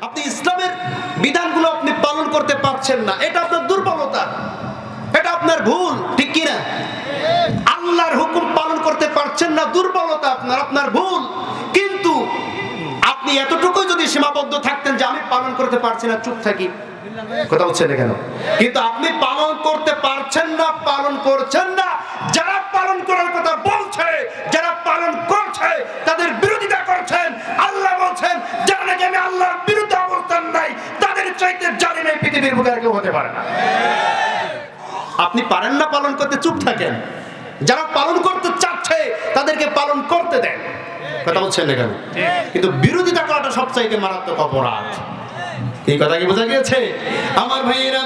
আপনি ইসলামের বিধানগুলো আপনি পালন করতে পারছেন না, এটা আপনার দুর্বলতা, এটা আপনার ভুল, ঠিক কি না? আল্লাহর হুকুম পালন করতে পারছেন না, দুর্বলতা আপনার, আপনার ভুল। কিন্তু আপনি এতটুকুই যদি সীমাবদ্ধ থাকতেন যে আমি পালন করতে পারছি না, চুপ থাকি, কথা হচ্ছে না কেন? কিন্তু আপনি পালন করতে পারছেন না, পালন করছেন না। যারা পালন করার কথা বলছে, যারা পালন করছে, তাদের বিরোধিতা করছেন। আল্লাহ বলছেন যারা নাকি আমি আল্লাহর বিরুদ্ধে অবস্থান নাই, তাদের চাইতে জালিম এই পৃথিবীর বুকে আর কেউ হতে পারে না। আপনি পারেন না পালন করতে, চুপ থাকেন। যারা পালন করতে চাচ্ছে তাদেরকে পালন করতে দেন, কথা বলছেন না কেন? কিন্তু বিরোধিতা করাটা সবচাইতে মারাত্মক অপরাধ। এই কথা কি বোঝা গিয়েছে আমার ভাইয়েরা,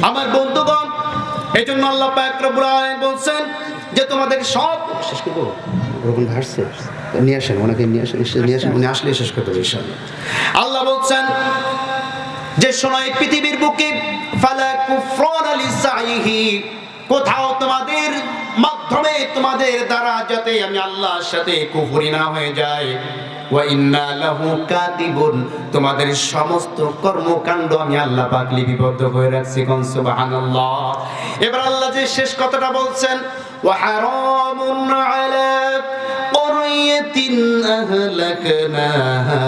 আমার বন্ধুগণ? এই জন্য আল্লাহ পাক রব্বুল আলামিন বলছেন যে তোমাদের সব শেষ করব, ওরকম ভার্সে নিয়ে আসেন, ওনাকে নিয়ে আসেন, উনি আসলে শেষ করতে হবে ইনশাআল্লাহ। আল্লাহ বলছেন যে শোনো, এই পৃথিবীর বুকে ফালা কুফরান লিসাইহি, কোথাও তোমাদের মাধ্যমে, তোমাদের দ্বারা যাতে আমি আল্লাহর সাথে কুফরি না হয়ে যায়। ওয়া ইন্না লাহু কাতিবুন, তোমাদের সমস্ত কর্মকাণ্ড আমি আল্লাহ পাক লিপিবদ্ধ করে রাখছি। কোন সুবহানাল্লাহ। এবার আল্লাহ যে শেষ কথাটা বলছেন, ওয়া হারামুন আলা ক্বরিয়াতিন আহলাকনাহা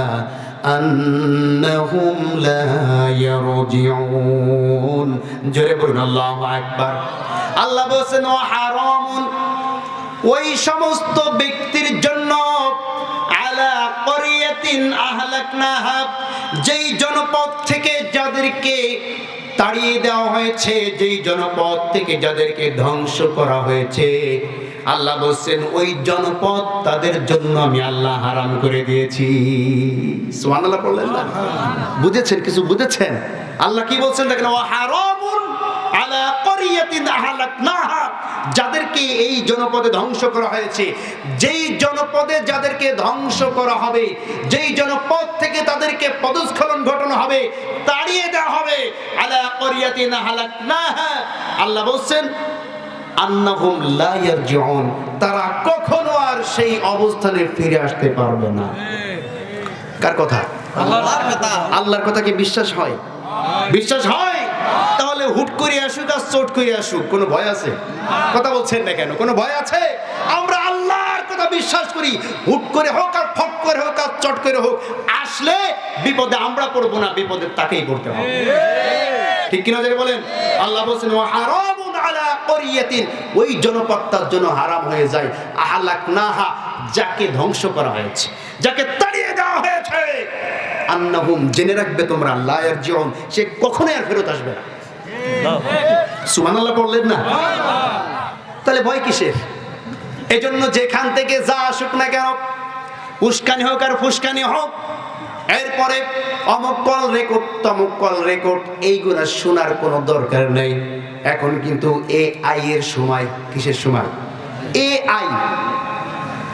আন্নাহুম লা ইয়ারজিউন। জোরে বলুন আল্লাহু আকবার। আল্লাহ বলেন ওয়া হারামুন, ওই সমস্ত ব্যক্তির জন্য, আলা ক্বরিয়াতিন আহলাকনাহা, যেই জনপদ থেকে যাদেরকে তাড়িয়ে দেওয়া হয়েছে, যেই জনপদ থেকে যাদেরকে ধ্বংস করা হয়েছে, আল্লাহ বলছেন ওই জনপদ তাদের জন্য আমি আল্লাহ হারাম করে দিয়েছি। সুবহানাল্লাহ বললেন না? বুঝেছেন? কিছু বুঝেছেন? আল্লাহ কি বলছেন দেখেন, ওয়া হারামুন আলা ক্বরিয়াতিন আহলাকনাহা, যাদেরকে এই জনপদে ধ্বংস করা হয়েছে, যেই জনপদে যাদেরকে ধ্বংস করা হবে, যেই জনপদ থেকে তাদেরকে পদস্খলন ঘটানো হবে, তাড়িয়ে দেওয়া হবে, আলা ক্বরিয়াতিন আহলাকনাহা, আল্লাহ বলছেন আন্নাহুম লা ইয়ারজিউন, তারা কখনো আর সেই অবস্থানে ফিরে আসতে পারবে না। কার কথা? আল্লাহর কথা। আল্লাহর কথা কি বিশ্বাস হয়? বিশ্বাস হয়? তাহলে হুট করে আসুক আর চট করে আসুক, কোনো ভয় আছে? কথা বলছেন না কেন? কোনো ভয় আছে? আমরা আল্লাহর কথা বিশ্বাস করি। হুট করে হোক আর ফট করে হোক আর চট করে হোক, আসলে বিপদে আমরা পড়বো না, বিপদে তাকেই পড়তে হবে, ঠিক কিনা? যারা বলেন, আল্লাহ বলছেন ওয়া হারামুন আলা ক্বরিয়াতিন, ওই জনপদটার জন্য হারাম হয়ে যায়, আহলাকনাহা, যাকে ধ্বংস করা হয়েছে, যাকে তাড়িয়ে দেওয়া হয়েছে, আন্নাহুম, জেনে রাখবে তোমরা, লা ইয়ারজিউন, সে কখনোই আর ফেরত আসবে না। সুবহানাল্লাহ বললেন না? তাহলে ভয় কিসের? এজন্য যেখান থেকে যা আসুক না কেন, উস্কানি হোক আর ফুসকানি হোক, এরপরে অমুক কল রেকর্ড, তমুক কল রেকর্ড, এইগুলা শোনার কোনো দরকার নেই। এখন কিন্তু এআই এর সময়। কিসের সময়? এআই।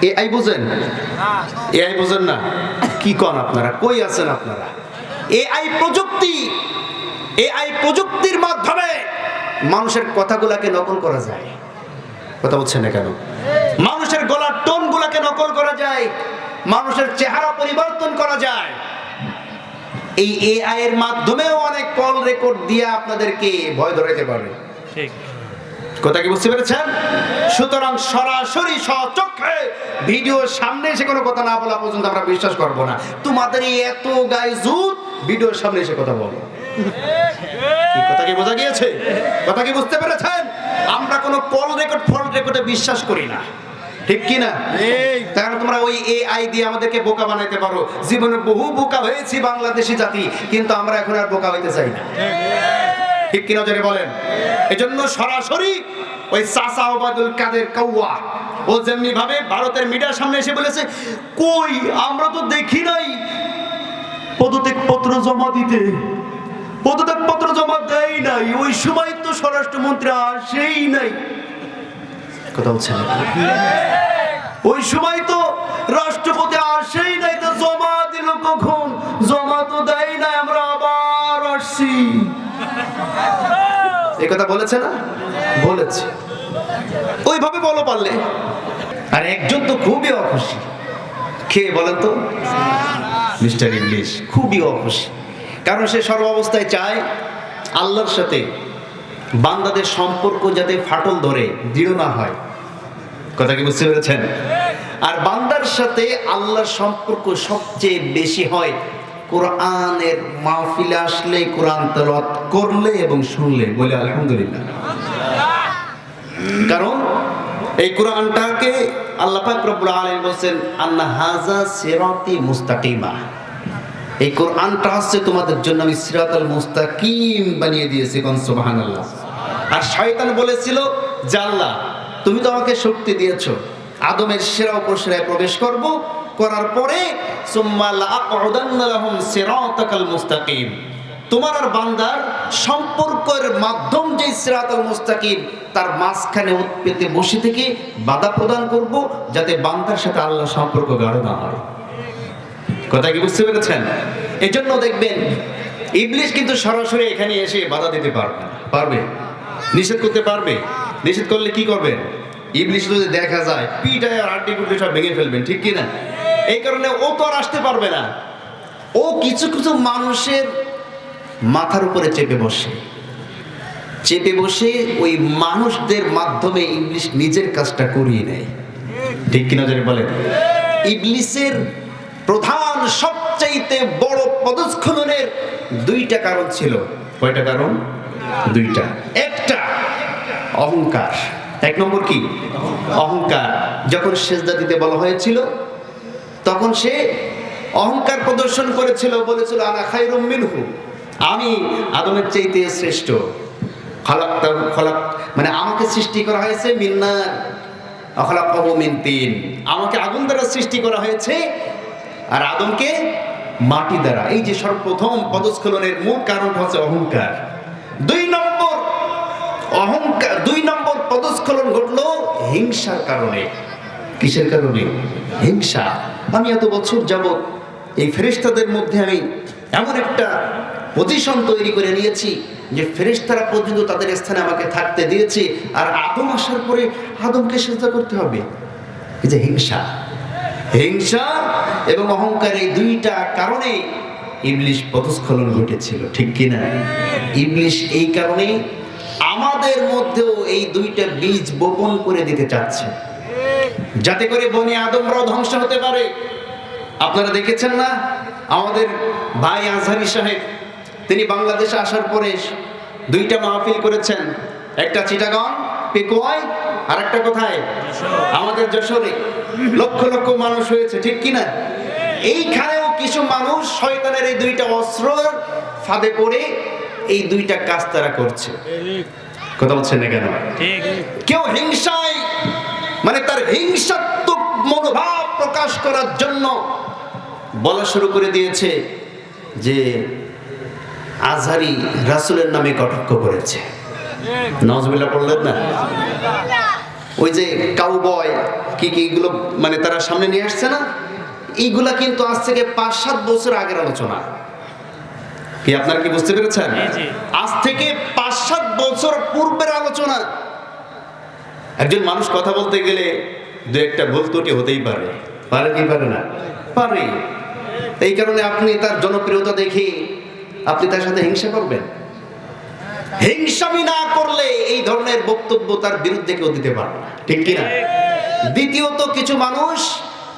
এআই বুঝেন? এআই বুঝেন না? কি কন আপনারা? কই আছেন আপনারা? এআই প্রযুক্তি, এআই প্রযুক্তির মাধ্যমে মানুষের কথাগুলাকে নকল করা যায়। কথা বলছেন না কেন? মানুষের গলার টোন গুলাকে নকল করা যায়, মানুষের চেহারা পরিবর্তন করা যায়। এই এআই এর মাধ্যমেও অনেক কল রেকর্ড দিয়ে আপনাদেরকে ভয় ধরাইতে পারে। ঠিক কথা কি বুঝতে পেরেছেন? সুতরাং সরাসরি সচক্ষে ভিডিওর সামনে এসে কোনো কথা না বলা পর্যন্ত আমরা বিশ্বাস করব না। তোমাদের এই এত গায়ে জুত, ভিডিওর সামনে এসে কথা বলো। কথা কি বোঝা গিয়েছে? কথা কি বুঝতে পেরেছেন? আমরা কোনো কল রেকর্ড, ফল রেকর্ডে বিশ্বাস করি না, ঠিক কি না? তাহলে তোমরা ওই এআই দিয়ে আমাদেরকে বোকা বানাইতে পারো। জীবনে বহু বোকা হয়েছি বাংলাদেশি জাতি, কিন্তু আমরা এখন আর বোকা হইতে চাই না, ঠিক কিনা? যারা বলেন, এজন্য সরাসরি ওই চাচা ওবায়দুল কাদের কাউয়া, ও যেমনি ভাবে ভারতের মিডিয়ার সামনে এসে বলেছে, কই আমরা তো দেখি নাই পদত্যাগ পত্র জমা দিতে, পদত্যাগ পত্র জমা দেয় নাই, ওই সময় তো স্বরাষ্ট্রমন্ত্রী আসেই নাই। কথা বলছেন? ওই সময় তো রাষ্ট্রপতি আসেই নাই, তো জমা দিল কখন? জমা তো দেয় নাই, আমরা আবার আসছি। এই কথা বলেছে না? বলেছে। ওইভাবে বলো পারলে। আর একজন তো খুবই অখুশি, কে বলেন তো? মিস্টার ইবলিশ খুবই অখুশি, কারণ সে সর্বাবস্থায় চায় আল্লাহর সাথে বান্দাদের সম্পর্ক যাতে ফাটল ধরে, দৃঢ় না হয়। কথা কি বুঝতে পেরেছেন? আর বান্দার সাথে আল্লাহর সম্পর্ক সবচেয়ে বেশি হয় কোরআনের মাহফিলে আসলে, কোরআন তেলাওয়াত করলে এবং শুনলে। বলে আলহামদুলিল্লাহ। কারণ এই কোরআনটাকে আল্লাহ পাক রব্বুল আলামিন বলেন আন্না হাযা সিরাতি মুস্তাকিমা, এই কোরআনটা হচ্ছে তোমাদের জন্য আমি সিরাতাল মুস্তাকিম বানিয়ে দিয়েছি। কোন সুবহানাল্লাহ। আর শয়তান বলেছিল যে আল্লাহ তুমি তো আমাকে শক্তি দিয়েছো, আদমের সেরা উপসেরায় প্রবেশ করব, করার পরে সুম্মা লাআকউদান্না লাহুম সিরাতাকাল মুস্তাকিম, তোমার আর বান্দার সম্পর্কের মাধ্যম যে সিরাতাল মুস্তাকিম তার মাঝখানে উৎপেতে বসে থেকে বাধা প্রদান করব, যাতে বান্দার সাথে আল্লাহ সম্পর্ক গাঢ় না হয়। কথা কি বুঝতে পেরেছেন? এজন্য দেখবেন ইবলিশ কিন্তু সরাসরি এখানে এসে বাধা দিতে পারবে, নিষেধ করতে পারবে। নিষেধ করলে কি করবেন? ইবলিশ যদি দেখা যায় পিঠায় আর আড্ডি কুটি সব ভেঙে ফেলবেন, ঠিক কি না? এই কারণে ও তো আর আসতে পারবে না। ও কিছু কিছু মানুষের মাথার উপরে চেপে বসে ওই মানুষদের মাধ্যমে ইবলিশ নিজের কাজটা করিয়ে নেয়, ঠিক কিনা যদি বলেন? ইবলিশের প্রধান সবচাইতে বড় পদস্খলনের দুইটা কারণ ছিল। কয়টা কারণ? দুইটা। একটা অহংকার। এক নম্বর কি? অহংকার। যখন সেজদা দিতে বলা হয়েছিল তখন সে অহংকার প্রদর্শন করেছিল, বলেছিল আনা খায়রুম মিনহু, আমি আদমের চাইতে শ্রেষ্ঠ। মানে আমাকে সৃষ্টি করা হয়েছে মিন নার ওয়া খালাকাহু মিন তিন, আমাকে আগুন দ্বারা সৃষ্টি করা হয়েছে আর আদমকে মাটি দ্বারা। এই যে সর্বপ্রথম পদস্খলনের মূল কারণ হচ্ছে অহংকার। দুই নম্বর পদস্খলন ঘটলো হিংসার কারণে। কিসের কারণে? হিংসা। আমি এত বছর যাবত এই ফেরেশতাদের মধ্যে আমি এমন একটা পজিশন তৈরি করে নিয়েছি যে ফেরেশতারা পর্যন্ত তাদের স্থানে আমাকে থাকতে দিয়েছে, আর আদম আসার পরে আদমকে সিজদা করতে হবে। এই যে হিংসা এবং অহংকার, এই দুইটা কারণে ইবলিশ পদস্খলন ঘটেছিল, ঠিক কিনা? ইবলিশ এই কারণে আমাদের মধ্যেও এই দুইটা বীজ বপন করে দিতে চাচ্ছে, যাতে করে বনি আদমরাও ধ্বংস হতে পারে। আপনারা দেখেছেন না আমাদের ভাই আজহারি সাহেব, তিনি বাংলাদেশে আসার পরে দুইটা মাহফিল করেছেন, একটা চিটাগাং পেকুয়ায় আর একটা কোথায়? আমাদের যশোরে। লক্ষ লক্ষ মানুষ হয়েছে, ঠিক কিনা? এইখানেও কিছু মানুষ শয়তানের এই দুইটা অস্ত্রের ফাঁদে পড়ে এই দুইটা কাজ তারা করছে। কথা বলছেন না কেন? কেউ হিংসায়, মানে তার হিংসাত্মক মনোভাব প্রকাশ করার জন্য বলা শুরু করে দিয়েছে যে আজহারি রাসূলের নামে কটাক্ষ করেছে। নাউজুবিল্লাহ পড়লেন না? ওই যে কাউবয় কি এগুলো মানে তারা সামনে নিয়ে আসছে না, এইগুলা কিন্তু আজ থেকে ৫-৭ বছর আগের আলোচনা। কি আপনারা কি বুঝতে পেরেছেন? আজ থেকে ৫-৭ বছর পূর্বের আলোচনা। একজন মানুষ কথা বলতে গেলে দু একটা ভুল ত্রুটি হতেই পারে কি পারে না? পারে। এই কারণে আপনি তার জনপ্রিয়তা দেখে আপনি তার সাথে হিংসা করবেন? হিংসামি না করলে এই ধরনের বক্তব্য তার বিরুদ্ধে কেউ দিতে পারবে না, ঠিক কিনা? দ্বিতীয়ত, কিছু মানুষ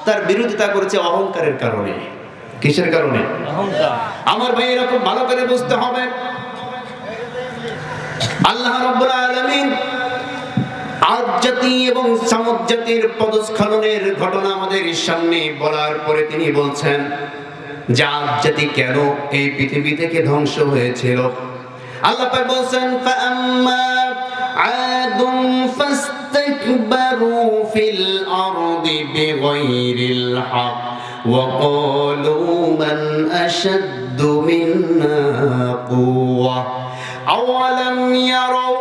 তার বিরোধিতা করেছে অহংকারের কারণে। কিসের কারণে? অহংকার। আমার ভাই এরকম ভালো করে বুঝতে হবে, আল্লাহ রাব্বুল আলামিন আদ জাতি এবং সামুদ জাতির পদস্খলনের ঘটনা আমাদের সামনে বলার পরে তিনি বলছেন যে আদ জাতি কেন এই পৃথিবী থেকে ধ্বংস হয়েছিল। আল্লাহ পাক বলছেন ফাআম্মা আদুম ফাস্তাকবারু ফিল আরদি বিগাইরিল হক ওয়া ক্বালু মান আশাদ্দু মিন্না কুওয়া আওয়ালাম ইয়ারাউ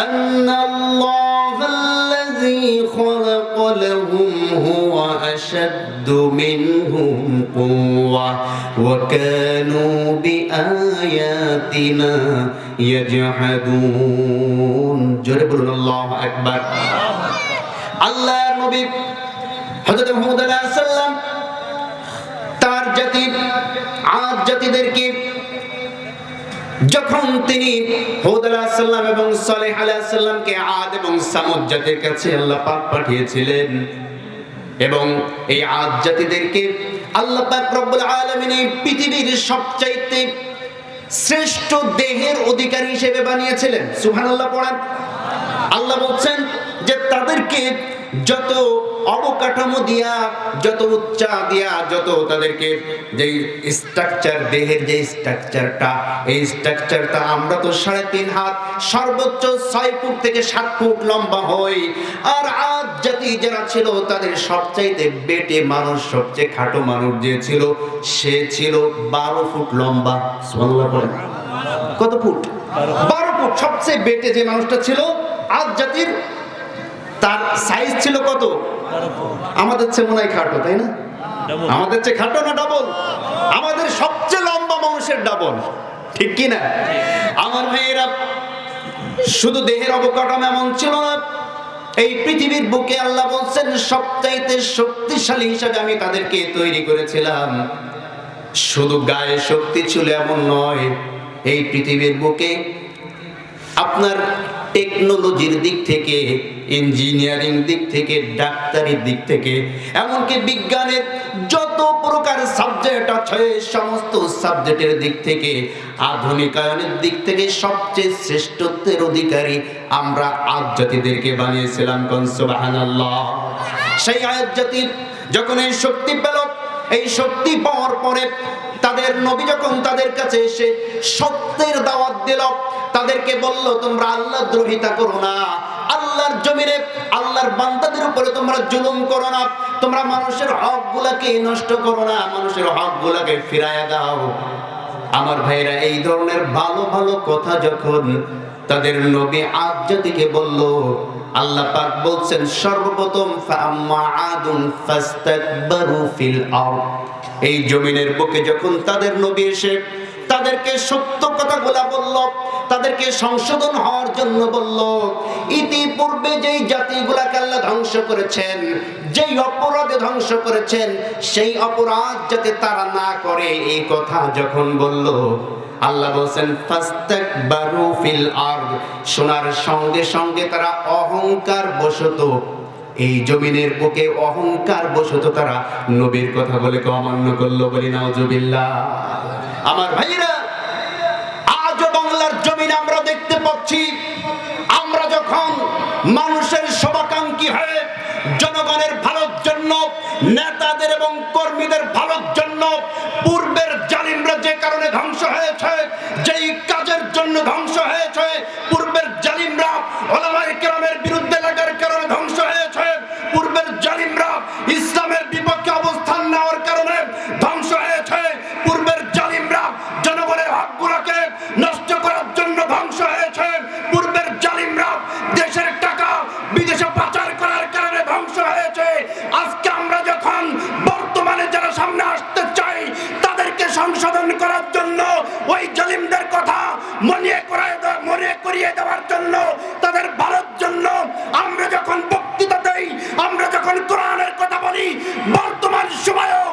আন্নাল্লাহাল্লাযী খালাকা লাহুম হুয়া আশাদ্দু মিনহুম কুওয়া ওয়া কানু বিআয়াতিনা ইয়াজহাদুন। জোরে বলুন আল্লাহু আকবার। আল্লাহর নবী হযরত মুহাম্মদ সাল্লাল্লাহু আলাইহি ওয়াসাল্লাম তার জাতি জাতিদেরকে যখন তিনি হুদ আলাইহিস সালাম এবং সালেহ আলাইহিস সালামকে আদ এবং সামুদ জাতির কাছে আল্লাহ পাক পাঠিয়েছিলেন, এবং এই আদ জাতিদেরকে আল্লাহ পাক রব্বুল আলামিন এই পৃথিবীর সবচাইতে শ্রেষ্ঠ দেহের অধিকারী হিসেবে বানিয়েছিলেন। সুবহানাল্লাহ পড়েন। আল্লাহ বলছেন যে তাদেরকে যত অবকাঠামো দিয়া, যত উচ্চা দিয়া, যত তাদেরকে যে স্ট্রাকচার, দেহের যে স্ট্রাকচারটা, এই স্ট্রাকচারটা আমরা তো 3.5 হাত, সর্বোচ্চ 6 ফুট থেকে 7 ফুট লম্বা হই। আর আদ জাতি যারা ছিল তাদের সবচাইতে বেটে মানুষ, সবচেয়ে খাটো মানুষ যে ছিল, সে ছিল 12 ফুট লম্বা। সুবহানাল্লাহ বলেন। কত ফুট? 12 ফুট। সবচেয়ে বেটে যে মানুষটা ছিল আদ জাতির, তার সাইজ ছিল কত? আমাদের চেয়ে মনে হয় খাটো, তাই না? আমাদের চেয়ে খাটো না ডাবল? আমাদের সবচেয়ে লম্বা মানুষের ডাবল, ঠিক কি না? আমার ভাইয়েরা, শুধু দেহের অবকাঠামো এমন ছিল না, এই পৃথিবীর বুকে আল্লাহ বলছেন সবচাইতে শক্তিশালী হিসাবে আমি তাদেরকে তৈরি করেছিলাম। শুধু গায়ে শক্তি ছিল এমন নয়, এই পৃথিবীর বুকে আপনার টেকনোলজির দিক থেকে, ইঞ্জিনিয়ারিং দিক থেকে, ডাক্তারির দিক থেকে, এমনকি বিজ্ঞানের যত প্রকার সাবজেক্ট আছে সমস্ত সাবজেক্টের দিক থেকে, আধুনিকায়নের দিক থেকে সবচেয়ে শ্রেষ্ঠত্বের অধিকারী আমরা আদ জাতিদেরকে বানিয়েছিলাম। কোন সুবহানাল্লাহ। সেই আদ জাতি যখন এই শক্তি পেল, এই শক্তি পাওয়ার পরে তাদের নবী যখন তাদের কাছে এসে সত্যের দাওয়াত দিল, তাদেরকে বলল তোমরা আল্লাহ দ্রোহিতা করো না, আল্লাহর জমিনে আল্লাহর বান্দাদের উপরে তোমরা জুলুম করো না, তোমরা মানুষের হকগুলোকে নষ্ট করো না, মানুষের হকগুলোকে ফিরায়া দাও। আমার ভাইরা, এই ধরনের ভালো ভালো কথা যখন তাদের নবী আদ জাতিকে বলল, আল্লাহ পাক বলছেন সর্বপ্রথম ফাআম্মা আদুন ফাস্তাকবারু ফিল আরদ, এই জমিনের বুকে যখন তাদের নবী এসে তাদেরকে সত্য কথাগুলা বলল, তাদেরকে সংশোধন হওয়ার জন্য বলল, ইতিপূর্বে যেই জাতিগুলাকে আল্লাহ ধ্বংস করেছেন, যেই অপরাধে ধ্বংস করেছেন, সেই অপরাধ যাতে তারা না করে, এই কথা যখন বলল, আল্লাহ বলেন ফাস্তাকবারু ফিল আরদ, শোনার সঙ্গে সঙ্গে তারা অহংকার বশত এই জমিনের বুকে অহংকার বশত তারা নবীর কথা বলে অমান্য করলো। বলি নাউজুবিল্লাহ। আমার ভাইরা, আজও বাংলার জমিনে আমরা দেখতে পাচ্ছি, আমরা যখন মানুষের শুভাকাঙ্ক্ষী হয়ে জনগণের ভালোর জন্য, নেতাদের এবং কর্মীদের ভালোর জন্য, পূর্বের জালিমরা যে কারণে ধ্বংস হয়েছে, যেই কাজের জন্য ধ্বংস হয়েছে, পূর্বের জালিমরা উলামায়ে কেরামের বিরুদ্ধে লাগার কারণে ধ্বংস হয়েছে, পূর্বের জালিমরা ইসলামের বিপক্ষে অবস্থান নেওয়ার কারণে ধ্বংস হয়েছে, পূর্বের জালিমরা জনগণের হকগুলোকে নষ্ট করার জন্য ধ্বংস হয়েছে, পূর্বের জালিমরা দেশের টাকা বিদেশে পাচার করার কারণে ধ্বংস হয়েছে। আজকে আমরা যখন বর্তমানে যারা সামনে আসতে চাই তাদেরকে সংশোধন করার জন্য, ওই জালিমদের কথা মনে করিয়ে দেওয়ার জন্য, তাদের ভালোর জন্য আমরা যখন বক্তৃতা দেই, আমরা যখন কোরআনের কথা বলি, বর্তমান সময়েও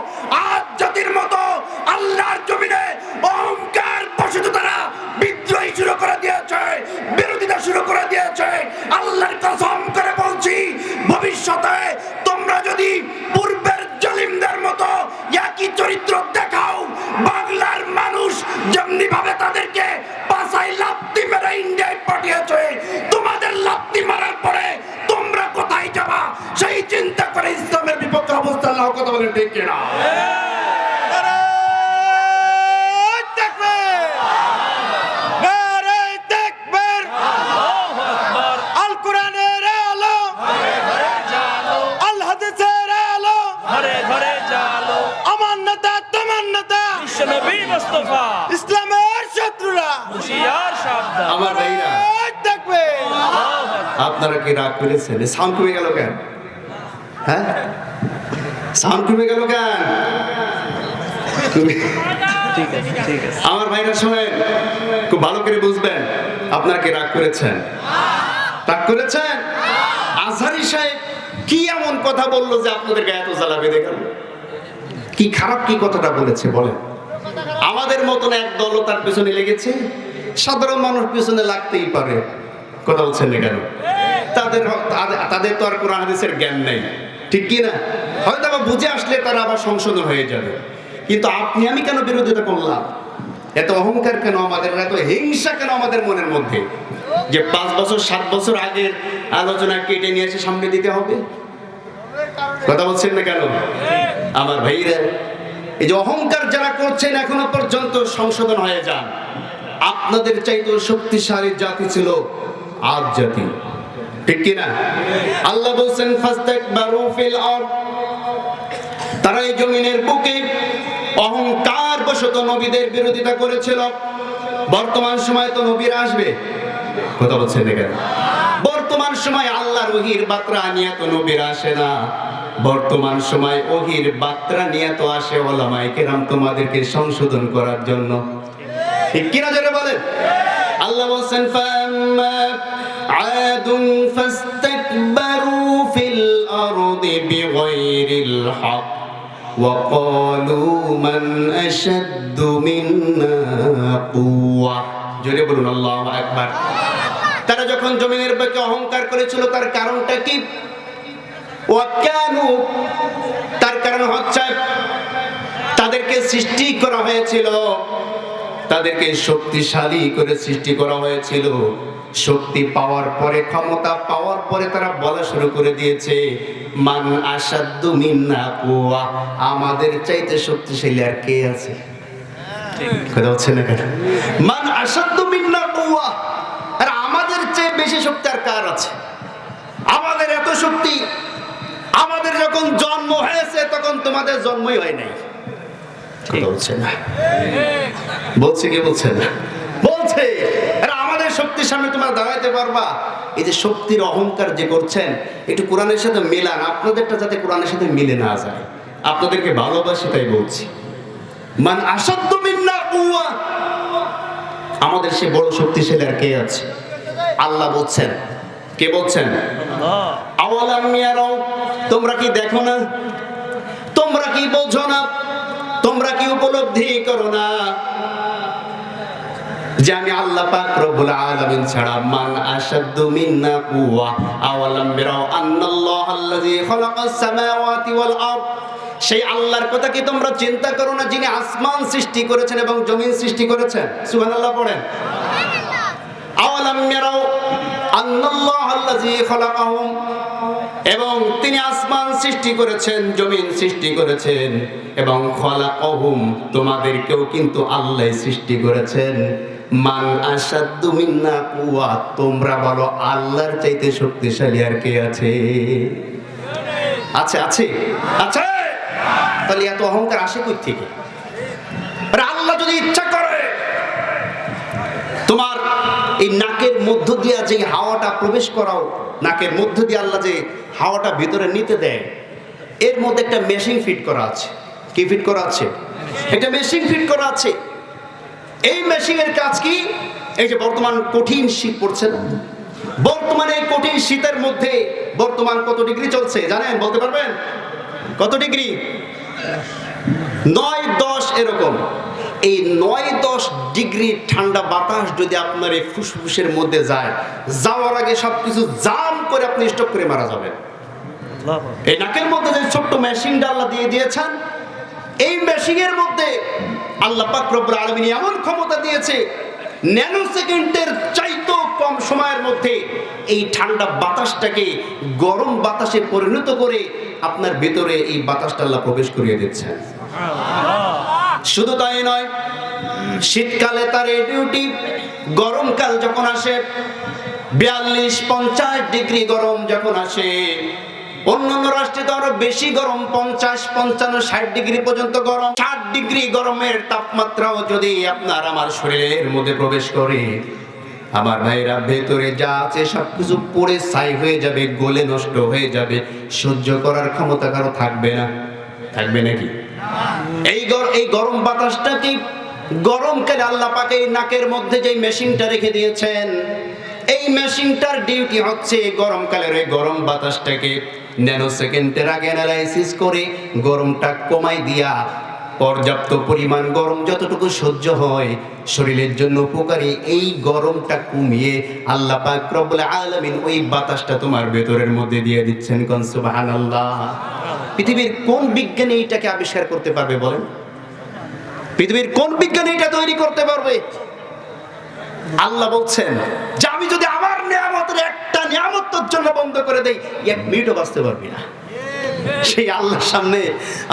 আদ জাতির মতো আল্লাহর জমিনে অহংকার বশত তারা বিদ্রোহী শুরু করে দিয়েছে, বিরোধিতা শুরু করে দিয়েছে। আল্লাহর কসম করে বলছি, ভবিষ্যতে তোমরা যদি পূর্বের জালিমদের মতো একই চরিত্র দেখাও, বাংলার মানুষ যেমনি ভাবে তাদেরকে পাছায় লাথি মেরে ইন্ডিয়ায় পাঠিয়েছে, তোমাদের লাথি মারার পরে তোমরা কোথায় যাবা সেই চিন্তা করে ইসলামের বিপক্ষে অবস্থান নাও। কথা বলেন ঠিক কিনা? ইসলামের শত্রুরা আমার ভাইরা, আপনারা কি রাগ করেছেন? সাউন্ড কমে গেল কেন? হ্যাঁ, সাউন্ড কমে গেল কেন? ঠিক আছে, ঠিক আছে। আমার ভাইরা শোনেন, খুব ভালো করে বুঝবেন, আপনারা কি রাগ করেছেন? রাগ করেছেন? আজহারী সাহেব কি এমন কথা বললো যে আপনাদের গায়ে এত জ্বালা বেঁধে গেল? কি খারাপ কি কথাটা বলেছে বলেন? আমাদের মতন এক দলও তার পিছনে লেগেছে, সাধারণ মানুষ পিছনে লাগতেই পারে। কথা বলছেন না কেন? তাদের তো আর কোরআন হাদিসের জ্ঞান নেই, ঠিক কি না? হয়তো আবার বুঝে আসলে তারা আবার সংশোধন হয়ে যাবে। কিন্তু আপনি আমি কেন বিরোধিতা করলাম? এত অহংকার কেন আমাদের, এত হিংসা কেন আমাদের মনের মধ্যে, যে 5 বছর 7 বছর আগের আলোচনা কেটে নিয়ে এসে সামনে দিতে হবে? কথা বলছেন না কেন আমার ভাইরা? এই যে অহংকার যারা করছেন এখনো পর্যন্ত সংশোধন হয়ে যান। আপনাদের চাইতেও শক্তিশালী জাতি ছিল আদ জাতি, ঠিক কি না? আল্লাহ বলেন ফাস্তাকবারু ফিল আরদ, তারা এই জমিনের বুকে অহংকার বশত নবীদের বিরোধিতা করেছিল। বর্তমান সময় তো নবীরা আসবে, কথা বলছেন না কেন? বর্তমান সময় আল্লাহর ওহীর বার্তা নিয়ে তো নবীরা আসে না, বর্তমান সময় ওহীর বার্তা নিয়ে তো আসে উলামায়ে কেরাম তোমাদেরকে সংশোধন করার জন্য, ঠিক কি না? যারা বলেন আল্লাহ বলেন ফাম্মা আদুন ফাস্তাকবারু ফিল আরদি বিগাইরিল হক ওয়া ক্বালু মান আশাদ্দু মিন্না কুওয়া। জোরে বলুন আল্লাহু আকবার। তারা যখন জমিনের বুকে অহংকার করেছিল তার কারণটা কি? ওয়া কানু, তার কারণ হচ্ছে তাদেরকে সৃষ্টি করা হয়েছিল, তাদেরকে শক্তিশালী করে সৃষ্টি করা হয়েছিল। শক্তি পাওয়ার পরে, ক্ষমতা পাওয়ার পরে তারা বলা শুরু করে দিয়েছে মান আশাদ্দু মিন্না কুওয়া, আমাদের চাইতে শক্তিশালী আর কে আছে? কথা হচ্ছে না কেন? মান আশাদ্দু মিন্না কুওয়া, আর আমাদের চেয়ে বেশি শক্তি আর কার আছে? আমাদের এত শক্তি, আমাদের যখন জন্ম হয়েছে তখন তোমাদের জন্মই হয় নাই। কথা বলছে না? বলছে কি বলছে না? বলছে আমাদের শক্তির সামনে তোমরা দাঁড়াইতে পারবা? এই যে শক্তির অহংকার যে করছেন, একটু কোরআনের সাথে মেলান, আপনাদেরটা যাতে কোরআনের সাথে মিলে না যায়। আপনাদেরকে ভালোবাসি তাই বলছি। মান আশাদ্দু মিন্না কুওয়া, আমাদের সে বড় শক্তিশালী আর কে আছে? আল্লাহ বলছেন। কে বলছেন? আওয়ালাম ইয়ারাও, তোমরা কি দেখো না? তোমরা কি বোঝো না? তোমরা কি উপলব্ধি করো না যে আমি আল্লাহ পাক রব্বুল আলামিন ছাড়া মান আশাদ্দু মিন্না কুওয়া আওয়ালাম ইয়ারাও আন্নাল্লাহাল্লাযী খালাকাস সামাওয়াতি ওয়াল আরদ, সেই আল্লাহর কথা কি তোমরা চিন্তা করো না যিনি আসমান সৃষ্টি করেছেন এবং জমিন সৃষ্টি করেছেন? সুবহানাল্লাহ পড়েন। আওয়ালাম ইয়ারাও আন্নাল্লাহাল্লাযী খালাকাহুম, এবং তিনি আসমান সৃষ্টি করেছেন, জমিন সৃষ্টি করেছেন, এবং খালাকাহুম, তোমাদেরকেও কিন্তু আল্লাহ সৃষ্টি করেছেন। মান আশাদ্দু মিন্না কুওয়া, তোমরা বলো আল্লাহর চাইতে শক্তিশালী আর কে আছে? আছে? আছে? আছে? তাহলে এত অহংকার আসে কই থেকে? আরে আল্লাহ যদি ইচ্ছা করে তোমার এই নাকের মধ্য দিয়ে যে হাওয়াটা প্রবেশ করাও, নাকের মধ্য দিয়ে আল্লাহ যে হাওয়াটা ভিতরে নিতে দেয়, এর মধ্যে একটা মেশিন ফিট করা আছে। কি ফিট করা আছে? একটা মেশিন ফিট করা আছে। এই মেশিনের কাজ কি? এই যে বর্তমান কঠিন শীত পড়ছে না, বর্তমানে এই কঠিন শীতের মধ্যে বর্তমান কত ডিগ্রি চলছে জানেন? বলতে পারবেন কত ডিগ্রি? 9-10 এরকম। এই 9-10 ডিগ্রি ঠান্ডা বাতাস যদি আপনার এই ফুসফুসের মধ্যে যায়, যাওয়ার আগে সবকিছু জাম করে আপনি স্টপ করে মারা যাবেন। এই নাকের মধ্যে যে ছোট্ট মেশিনটা আল্লাহ দিয়ে দিয়েছেন, এই মেশিনের মধ্যে আল্লাহ পাক রব্বুল আলামিন এমন ক্ষমতা দিয়েছে, ন্যানো সেকেন্ডের চাইতেও কম সময়ের মধ্যে এই ঠান্ডা বাতাসটাকে গরম বাতাসে পরিণত করে আপনার ভিতরে এই বাতাসটা আল্লাহ প্রবেশ করিয়ে দিচ্ছেন। শুধু তাই নয়, শীতকালে তার এই ডিউটি, গরমকাল যখন আসে 42-50 ডিগ্রি গরম যখন আসে, অন্যান্য রাষ্ট্রে তো আরো বেশি গরম, 50-55-60 ডিগ্রি পর্যন্ত গরম। 60 ডিগ্রি গরমের তাপমাত্রাও যদি আপনার আমার শরীরের মধ্যে প্রবেশ করে, আমার ভাইরা ভেতরে যা আছে সবকিছু পুড়ে ছাই হয়ে যাবে, গলে নষ্ট হয়ে যাবে। সহ্য করার ক্ষমতা কারো থাকবে না। থাকবে নাকি? এই গরম বাতাসটা কি গরমকালে আল্লাহ পাক এই নাকের মধ্যে যে মেশিনটা রেখে দিয়েছেন, এই মেশিনটার ডিউটি হচ্ছে গরমকালের এই গরম বাতাসটাকে ন্যানো সেকেন্ডের আগে অ্যানালাইসিস করে গরমটা কমাই দিয়া পর্যাপ্ত পরিমাণ গরম যতটুকু সহ্য হয় শরীরের জন্য উপকারী, এই গরমটা কমিয়ে আল্লাহ পাক রব্বুল আলামিন ওই বাতাসটা তোমার ভেতরের মধ্যে দিয়ে দিচ্ছেন। কোন সুবহানাল্লাহ। পৃথিবীর কোন বিজ্ঞানী এটাকে আবিষ্কার করতে পারবে বলেন? পৃথিবীর কোন বিজ্ঞানী এটা তৈরি করতে পারবে? আল্লাহ বলছেন যে আমি যদি আমার নিয়ামতের একটা নিয়ামত তোর জন্য বন্ধ করে দেই, 1 মিনিটও বাঁচতে পারবি না। সেই আল্লাহর সামনে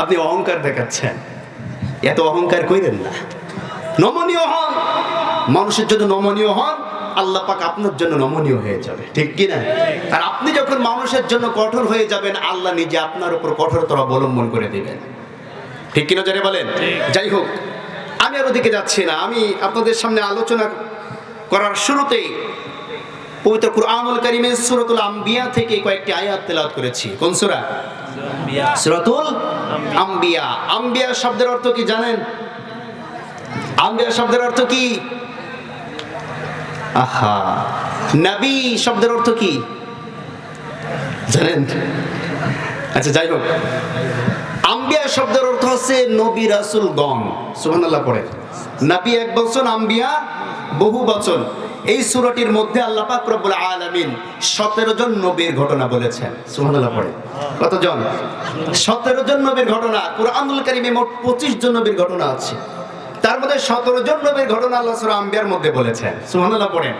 আপনি অহংকার দেখাচ্ছেন। এত অহংকার কইরেন না, নমনীয় হন। মানুষের জন্য নমনীয় হন, আল্লাহ পাক আপনার জন্য নমনীয় হয়ে যাবে, ঠিক কি না? আর আপনি যখন মানুষের জন্য কঠোর হয়ে যাবেন, আল্লাহ নিজে আপনার উপর কঠোরতা অবলম্বন করে দিবেন, ঠিক কিনা যারা বলেন? যাই হোক, আমি আর ওদিকে যাচ্ছি না। আমি আপনাদের সামনে আলোচনা করার শুরুতেই পবিত্র কুরআনুল কারীমের সূরাতুল আম্বিয়া থেকে কয়েকটি আয়াত তেলাওয়াত করেছি। কোন সূরা? সূরাতুল আম্বিয়া। আম্বিয়া শব্দের অর্থ কি জানেন? আম্বিয়া শব্দের অর্থ কি? আহা, নবী শব্দের অর্থ কি জানেন? আচ্ছা, যাই হোক, আম্বিয়া শব্দের অর্থ হচ্ছে নবী রাসূলগণ। সুবহানাল্লাহ পড়ে। নবী এক বচন, আম্বিয়া বহু বচন। এই সূরাটির মধ্যে আল্লাহ পাক রব্বুল আলামিন 17 জন নবীর ঘটনা বলেছেন। সুবহানাল্লাহ পড়ে। কতজন? 17 জন নবীর ঘটনা। কুরআনুল কারীমে মোট 25 জন নবীর ঘটনা আছে। তার মধ্যে 17 জন নবীর ঘটনা আল্লাহ সূরা আম্বিয়ার মধ্যে বলেছেন। সুবহানাল্লাহ পড়ে।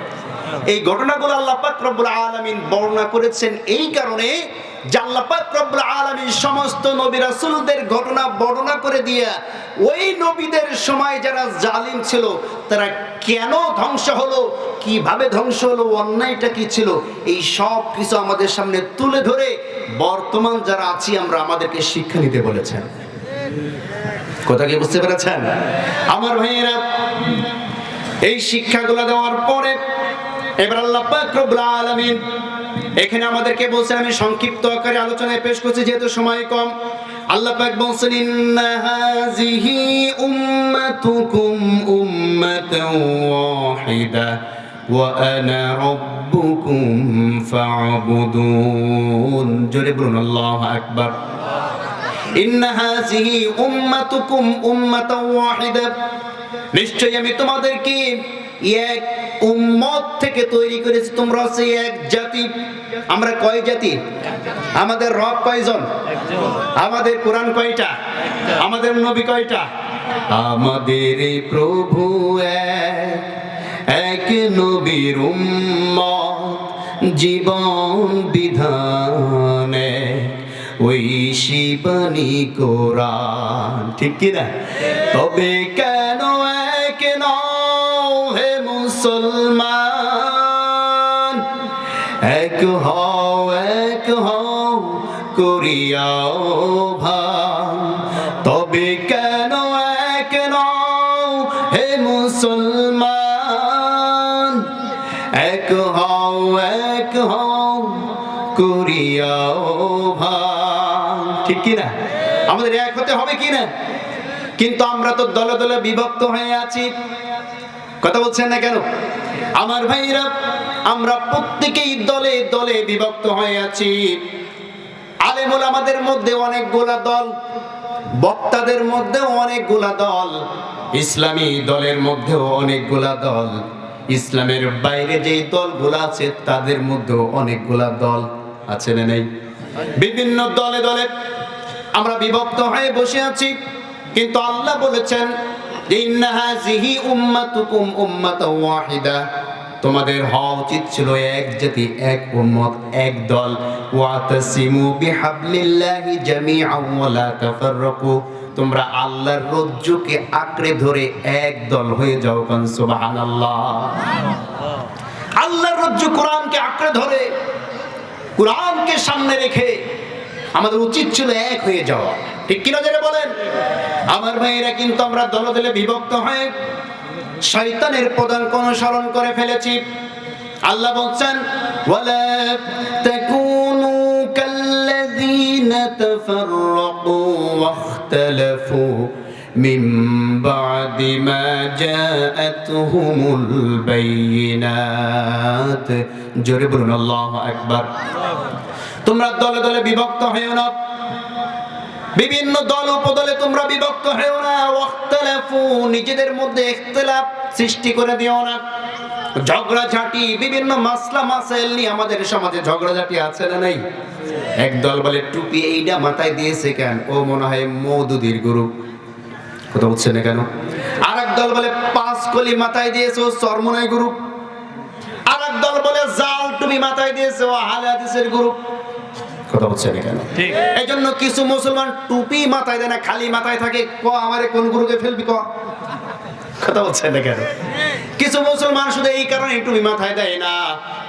এই ঘটনাগুলো আল্লাহ পাক রব্বুল আলামিন বর্ণনা করেছেন এই কারণে যে আল্লাহ পাক রব্বুল আলামিন সমস্ত নবী রাসূলদের ঘটনা বর্ণনা করে দিয়ে ওই নবীদের সময় যারা জালিম ছিল তারা কেন ধ্বংস হলো, কিভাবে ধ্বংস হলো, অন্যায়টা কি ছিল, এই সব কিছু আমাদের সামনে তুলে ধরে বর্তমান যারা আছি আমরা আমাদেরকে শিক্ষা নিতে বলেছেন। কথা কি বুঝতে পেরেছেন আমার ভাইয়েরা? এই শিক্ষাগুলো দেওয়ার পরে এবার আল্লাহ পাক রব্বুল আলামিন এখানে আমাদেরকে বলছেন, আমি সংক্ষিপ্ত আকারে আলোচনায় পেশ করছি যেহেতু সময় কম। আল্লাহ পাক বলছেন, ইন্না হাযিহি উম্মাতুকুম উম্মাতান ওয়াহিদা ওয়া আনা রাব্বুকুম ফা'বুদুন। জোরে বলুন আল্লাহু আকবার। ইন্না হাযিহি উম্মাতুকুম উম্মাতান ওয়াহিদা, নিশ্চয়ই আমি তোমাদেরকে এক উম্মত থেকে তৈরি করেছি, তোমরা হচ্ছে এক জাতি। আমরা কয় জাতি? আমাদের রব কয়জন? আমাদের কোরআন কয়টা? আমাদের নবী কয়টা? আমাদের প্রভু এক, এক নবীর উম্মত, জীবন বিধানে ওই শিবানী কোরআন, ঠিক কি না? তবে কেন এক নও হে মুসলমান, এক হও করিয়াও ভান। তবে কেন এক নও হে মুসলমান, এক হও করিয়াও ভান, ঠিক কি না? আমাদের এক হতে হবে কি না? কিন্তু আমরা তো দলে দলে বিভক্ত হয়ে আছি। কথা বলছেন না কেন আমার ভাইরা? আমরা প্রত্যেকেই দলে দলে বিভক্ত হয়ে আছি। আলেম ওলামাদের মধ্যে অনেকগুলা দল, বক্তাদের মধ্যেও অনেকগুলা দল, ইসলামী দলের মধ্যেও অনেকগুলা দল, ইসলামের বাইরে যেই দলগুলো আছে তাদের মধ্যেও অনেকগুলা দল আছে না নেই? বিভিন্ন দলে দলে আমরা বিভক্ত হয়ে বসে আছি। কিন্তু আল্লাহ বলেছেন, ইন্না হাযিহি উম্মাতুকুম উম্মাতান ওয়াহিদা, তোমাদের হওয়া উচিত ছিল এক জাতি, এক উম্মত, এক দল। ওয়াতাসিমু বিহাবলিল্লাহি জামিআন ওয়া লা তাফাররাকু, তোমরা আল্লাহর রজ্জুকে আঁকড়ে ধরে এক দল হয়ে যাও। কান সুবহানাল্লাহ। আল্লাহর রজ্জু কোরআনকে আঁকড়ে ধরে, কোরআনকে সামনে রেখে আমাদের উচিত ছিল এক হয়ে যাওয়া, ঠিক কিনা যারা বলেন আমার ভাইয়েরা? কিন্তু আমরা দলে দলে বিভক্ত হয়ে শয়তানের পদাঙ্ক অনুসরণ করে ফেলেছি। আল্লাহ বলছেন, ওয়ালা তাকুনু কাল্লাযীনা তাফাররাকু ওয়াখতালাফু মিন বা'দি মা জাআতহুমুল বাইয়িনাত। জোরে বলুন আল্লাহু আকবার। তোমরা দলে দলে বিভক্ত হয়ো না, বিভিন্ন দল উপদলে তোমরা বিভক্ত হও না, ওয়াখতালাফু, নিজেদের মধ্যে ইখতিলাফ সৃষ্টি করে দিও না। ঝগড়াঝাটি, বিভিন্ন মাসলা মাসাইল নিয়ে আমাদের সমাজে ঝগড়াঝাটি আছে না নাই? এক দল বলে টুপি এইটা মাথায় দিয়েছে কেন, ও মনে হয় মওদুদির গ্রুপ, কথা বুঝছে না কেন? আর এক দল বলে পাঁচ কলি মাথায় দিয়েছে, ও চরমনাই গ্রুপ। আর এক দল বলে জাল টুপি মাথায় দিয়েছে, ও আহলে হাদিসের গ্রুপ, কথা বুঝছে না কেন? এই জন্য কিছু মুসলমান টুপি মাথায় দেয় না, খালি মাথায় থাকে, ক আমারে কোন গ্রুপে ফেলবি ক, কথা বলছেন না কেন? কিছু মুসলমান শুধু এই কারণে টুপি মাথায় দেয় না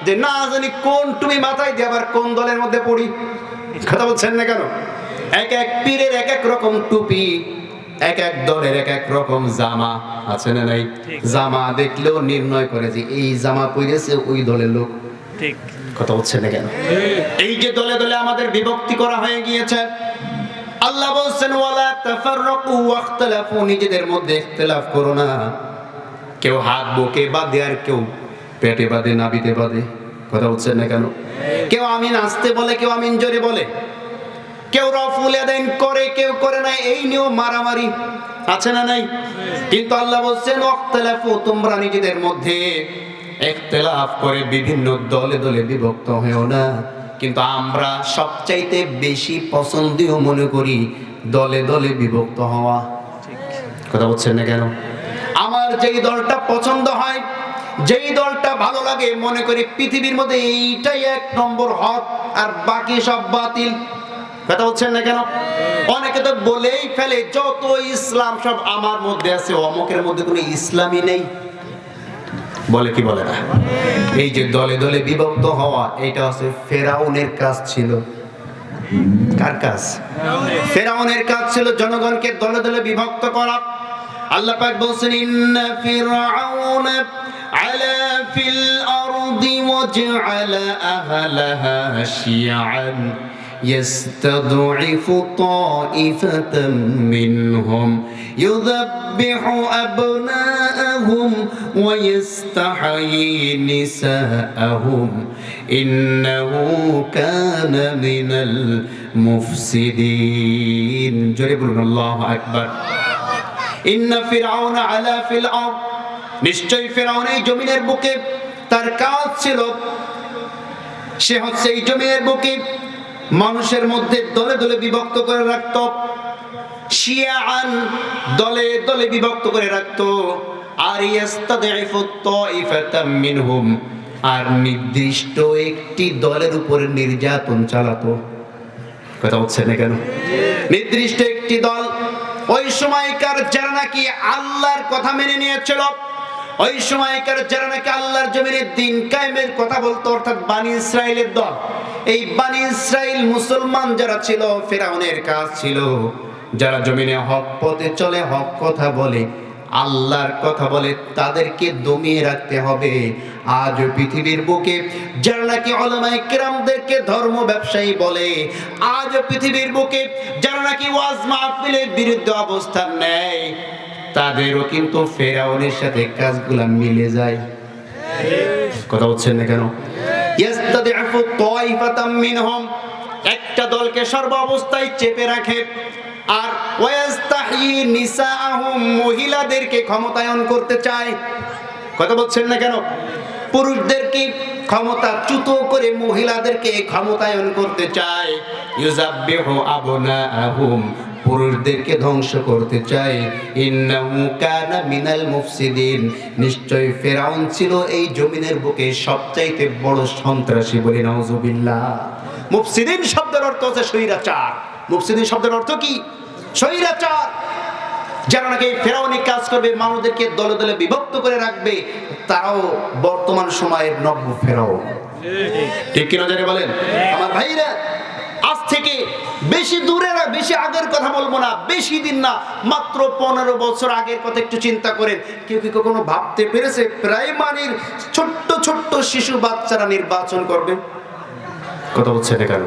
যে না জানি কোন টুপি মাথায় দিয়ে আবার কোন দলের মধ্যে পড়ি, কথা বলছেন না কেন? এক এক পীরের এক এক রকম টুপি, এক এক দলের এক এক রকম জামা, আছে না নাই? জামা দেখলেও নির্ণয় করে যে এই জামা পরেছে ওই দলের লোক, ঠিক কথা বলছেন না কেন? এই যে দলে দলে আমাদের বিভক্তি করা হয়ে গিয়েছে, আল্লাহ বলছেন ওয়ালা তাফাররাকু ওয়াখতালাফু, নিজেদের মধ্যে ইখতিলাফ করো না। কেউ হাত বুকে বাঁধে আর কেউ পেটে বাঁধে, নাভিতে বাঁধে, কথা বলছেন না কেন? কেউ আমিন আসতে বলে, কেউ আমিন জোরে বলে, কেউ রফুল ইয়াদাইন করে, কেউ করে না, এই নিয়েও মারামারি আছে না নাই? কিন্তু আল্লাহ বলছেন ওয়াখতালাফু, তোমরা নিজেদের মধ্যে ইখতিলাফ করে বিভিন্ন দলে দলে বিভক্ত হও না। কিন্তু আমরা সবচাইতে বেশি পছন্দীয় মনে করি দলে দলে বিভক্ত হওয়া, কথা বলছেন না কেন? আমার যেই দলটা পছন্দ হয়, যেই দলটা ভালো লাগে, মনে করি পৃথিবীর মধ্যে এইটাই এক নম্বর হক আর বাকি সব বাতিল, কথা বলছেন না কেন? অনেকে তো বলেই ফেলে যত ইসলাম সব আমার মধ্যে আছে, অমুকের মধ্যে কোনো ইসলামই নেই, বলে কি বলে না? এই যে দলে দলে বিভক্ত হওয়া, এটা হচ্ছে ফেরাউনের কাজ ছিল। কার কাজ? ফেরাউনের কাজ ছিল জনগণকে দলে দলে বিভক্ত করা। আল্লাহ পাক বলেন ইন্না ফিরআউনা আলা ফিল আরদি ওয়াজআলা আহলাহা শিয়াআন يستضعف طائفة منهم يذبح أبناءهم ويستحيي نساءهم إنه كان من المفسدين جربنا الله أكبر إن فرعون علا في الأرض নিশ্চয়ই ফেরাউন এই জমিনের বুকে তার কাজ ছিল, সে হচ্ছে এই জমিনের বুকে মানুষের মধ্যে দলে দলে বিভক্ত করে রাখত, শিয়াআন দলে দলে বিভক্ত করে রাখত, আর ইয়াস্তাদিফু তাইফাতাম মিনহুম, আর নির্দিষ্ট একটি দলের উপর নির্যাতন চালাতো, কথা হচ্ছে না কেন? নির্দিষ্ট একটি দল, ওই সময়কার যারা নাকি আল্লাহর কথা মেনে নিয়েছিল, ওই সময়কার যারা নাকি আল্লাহর জমিনে দিন কায়েমের কথা বলতো, অর্থাৎ বানি ইসরাইলের দল। এই বানি ইসরাইল মুসলমান যারা ছিল, ফেরাউনের কাজ ছিল যারা জমিনে হক পথে চলে, হক কথা বলে, আল্লাহর কথা বলে, তাদেরকে দমিয়ে রাখতে হবে। আজ পৃথিবীর বুকে যারা নাকি উলামায়ে কেরামদেরকে ধর্ম ব্যবসায়ী বলে, আজ পৃথিবীর বুকে যারা নাকি ওয়াজ মাহফিলের বিরুদ্ধে অবস্থান নেয়, তাদেরও কিন্তু ফেরাউনের সাথে কাজগুলা মিলে যায়, কথা বলছেন না কেন? ইয়াস্তাদিফু তাইফাতাম মিনহুম, একটা দলকে সর্ব অবস্থায় চেপে রাখে, আর ওয়াস্তাহি নিসাআহুম, মহিলাদেরকে ক্ষমতায়ন করতে চায়, কথা বলছেন না কেন? পুরুষদেরকে ক্ষমতাচ্যুত করে মহিলাদেরকে ক্ষমতায়ন করতে চায়। ইউযাব্বিহু আবনাআহুম, পুরুষদেরকে ধ্বংস করতে চায়। ইন্নাহু কানা মিনাল মুফসিদিন, নিশ্চয় ফেরাউন ছিল এই জমিনের বুকে সবচাইতে বড় সন্ত্রাসী, বলি নাউজুবিল্লাহ। মুফসিদিন শব্দের অর্থ হচ্ছে স্বৈরাচার। মুফসিদিন শব্দের অর্থ কি? স্বৈরাচার। যারা নাকি ফেরাউনি কাজ করবে, মানুষদেরকে দলে দলে বিভক্ত করে রাখবে, তারাও বর্তমান সময়ের নব্য ফেরাউন, ঠিক কিনা জানি বলেন আমার ভাইরা? আজ থেকে বেশি দূরে না, বেশি আগের কথা বলবো না, বেশি দিন না, মাত্র 15 বছর আগের কথা একটু চিন্তা করেন। কেউ কি কখনো ভাবতে পেরেছে প্রাইমারির ছোট্ট ছোট্ট শিশু বাচ্চারা নির্বাচন করবে? কথা বলছে না কেন?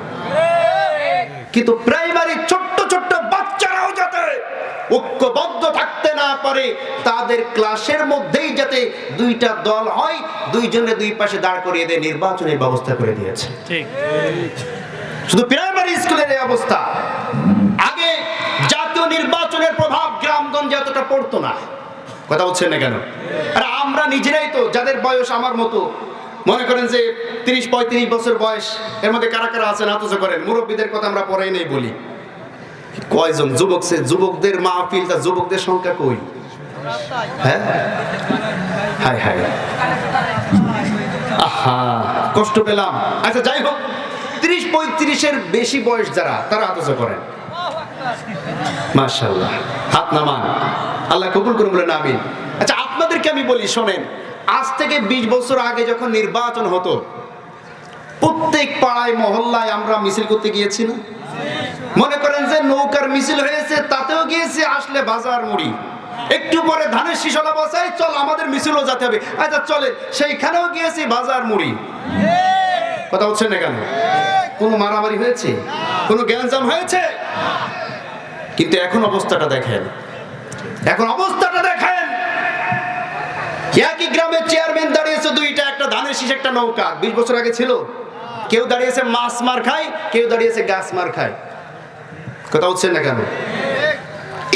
কিন্তু প্রাইমারির ছোট্ট ছোট্ট বাচ্চারাও যাতে ঐক্যবদ্ধ থাকতে না পারে, তাদের ক্লাসের মধ্যেই যাতে দুইটা দল হয়, দুইজনে দুই পাশে দাঁড় করিয়ে দিয়ে নির্বাচনের ব্যবস্থা করে দিয়েছে। ঠিক, শুধু প্রাইমারি স্কুলের এই অবস্থা। আগে টেলিভিশনের প্রভাব গ্রামগঞ্জে এতটা পড়তো না। কথা বলছেন না কেন? আর আমরা নিজেরাই তো, যাদের বয়স আমার মতো, মনে করেন যে 30-35 বছর বয়স, এর মধ্যে কারা কারা আছেন হাত উঁচু করেন। মুরব্বীদের কথা আমরা পরেই নেই বলি। কয়জন যুবক, সে যুবকদের মাহফিল, তা যুবকদের সংখ্যা কই? হ্যাঁ, হায় হায়, আহা, কষ্ট পেলাম। আচ্ছা যাই হোক, 30-35-এর বেশি বয়স যারা, তারা হাত উঁচু করেন। মাশাআল্লাহ, হাত নামান, আল্লাহ কবুল করুন বলেন আমিন। আচ্ছা আপনাদেরকে আমি বলি, শোনেন, আজ থেকে 20 বছর আগে যখন নির্বাচন হতো, প্রত্যেক পাড়ায় মহল্লায় আমরা মিছিল করতে গিয়েছি না? মনে করেন যে নৌকার মিছিল হয়েছে, তাতেও গিয়েছি, আসলে বাজার মুড়ি, একটু পরে ধানের শিশলা বসাই, চল আমাদের মিছিলও যেতে হবে, আচ্ছা চলে, সেইখানেও গিয়েছি, বাজার মুড়ি। কথা বলছেন না কেন? কোনো মারামারি হয়েছে? কোনো গ্যাঞ্জাম হয়েছে? কিন্তু এখন অবস্থাটা দেখেন, এখন অবস্থাটা দেখেন। একই গ্রামের চেয়ারম্যান দাঁড়িয়েছে দুইটা, একটা ধানের শীষ, একটা নৌকা। 20 বছর আগে ছিল, কেউ দাঁড়িয়েছে মাছ মার খায়, কেউ দাঁড়িয়েছে গাছ মার খায়। কথা হচ্ছে না কেন?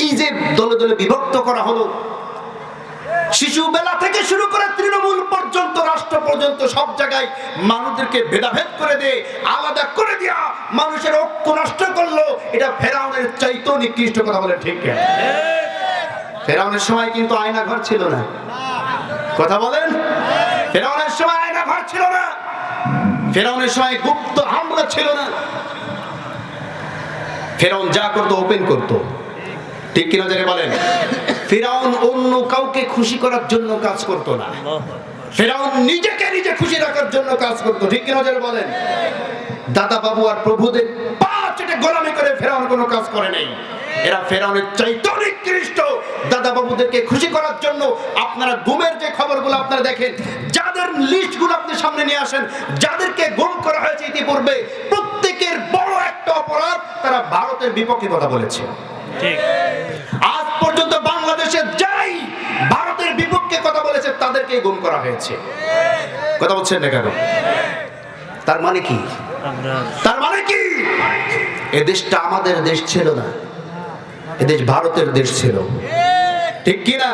এই যে দলে দলে বিভক্ত করা হলো, শিশু বেলা থেকে শুরু করে তৃণমূল পর্যন্ত, রাষ্ট্র পর্যন্ত, সব জায়গায় মানুষদেরকে ভেদাভেদ করে দিয়ে, আলাদা করে দিয়া মানুষের ঐক্য নষ্ট করলো। এটা ফেরাউনের চাইতেও নিকৃষ্ট। কথা বলে ঠিক? ফেরাউনের সময় কিন্তু আয়না ঘর ছিল না। কথা বলেন, ফেরাউনের সময় আয়না ঘর ছিল না, ফেরাউনের সময় গুপ্ত হামলা ছিল না। ফেরাউন যা করতো ওপেন করতো, ঠিক কিনা যারা বলেন? ফেরাউন অন্য কাউকে খুশি করার জন্য কাজ করতো না, ফেরাউন নিজেকে নিজে খুশি রাখার জন্য কাজ করতো, ঠিক কিনা যারা বলেন? দাদা বাবু আর প্রভুদের পা চেটে গোলামি করে ফেরাউন কোনো কাজ করে নাই। এরা ফেরাউনের চাইতেও নিকৃষ্ট। দাদা বাবুদেরকে খুশি করার জন্য আপনারা গুমের যে খবরগুলো আপনারা দেখেন, যাদের লিস্টগুলো আপনি সামনে নিয়ে আসেন, যাদেরকে গুম করা হয়েছে ইতিপূর্বে, প্রত্যেকের বড় একটা অপরাধ, তারা ভারতের বিপক্ষে কথা বলেছে। ঠিক। আজ পর্যন্ত বাংলাদেশে যাই ভারতের বিপক্ষে কথা বলেছে, তাদেরকে গুম করা হয়েছে। কথা বলছেন না কেন? তার মানে কি? তার মানে কি? এ দেশটা আমাদের দেশ ছিল না, এ দেশ ভারতের দেশ ছিল, ঠিক কি না?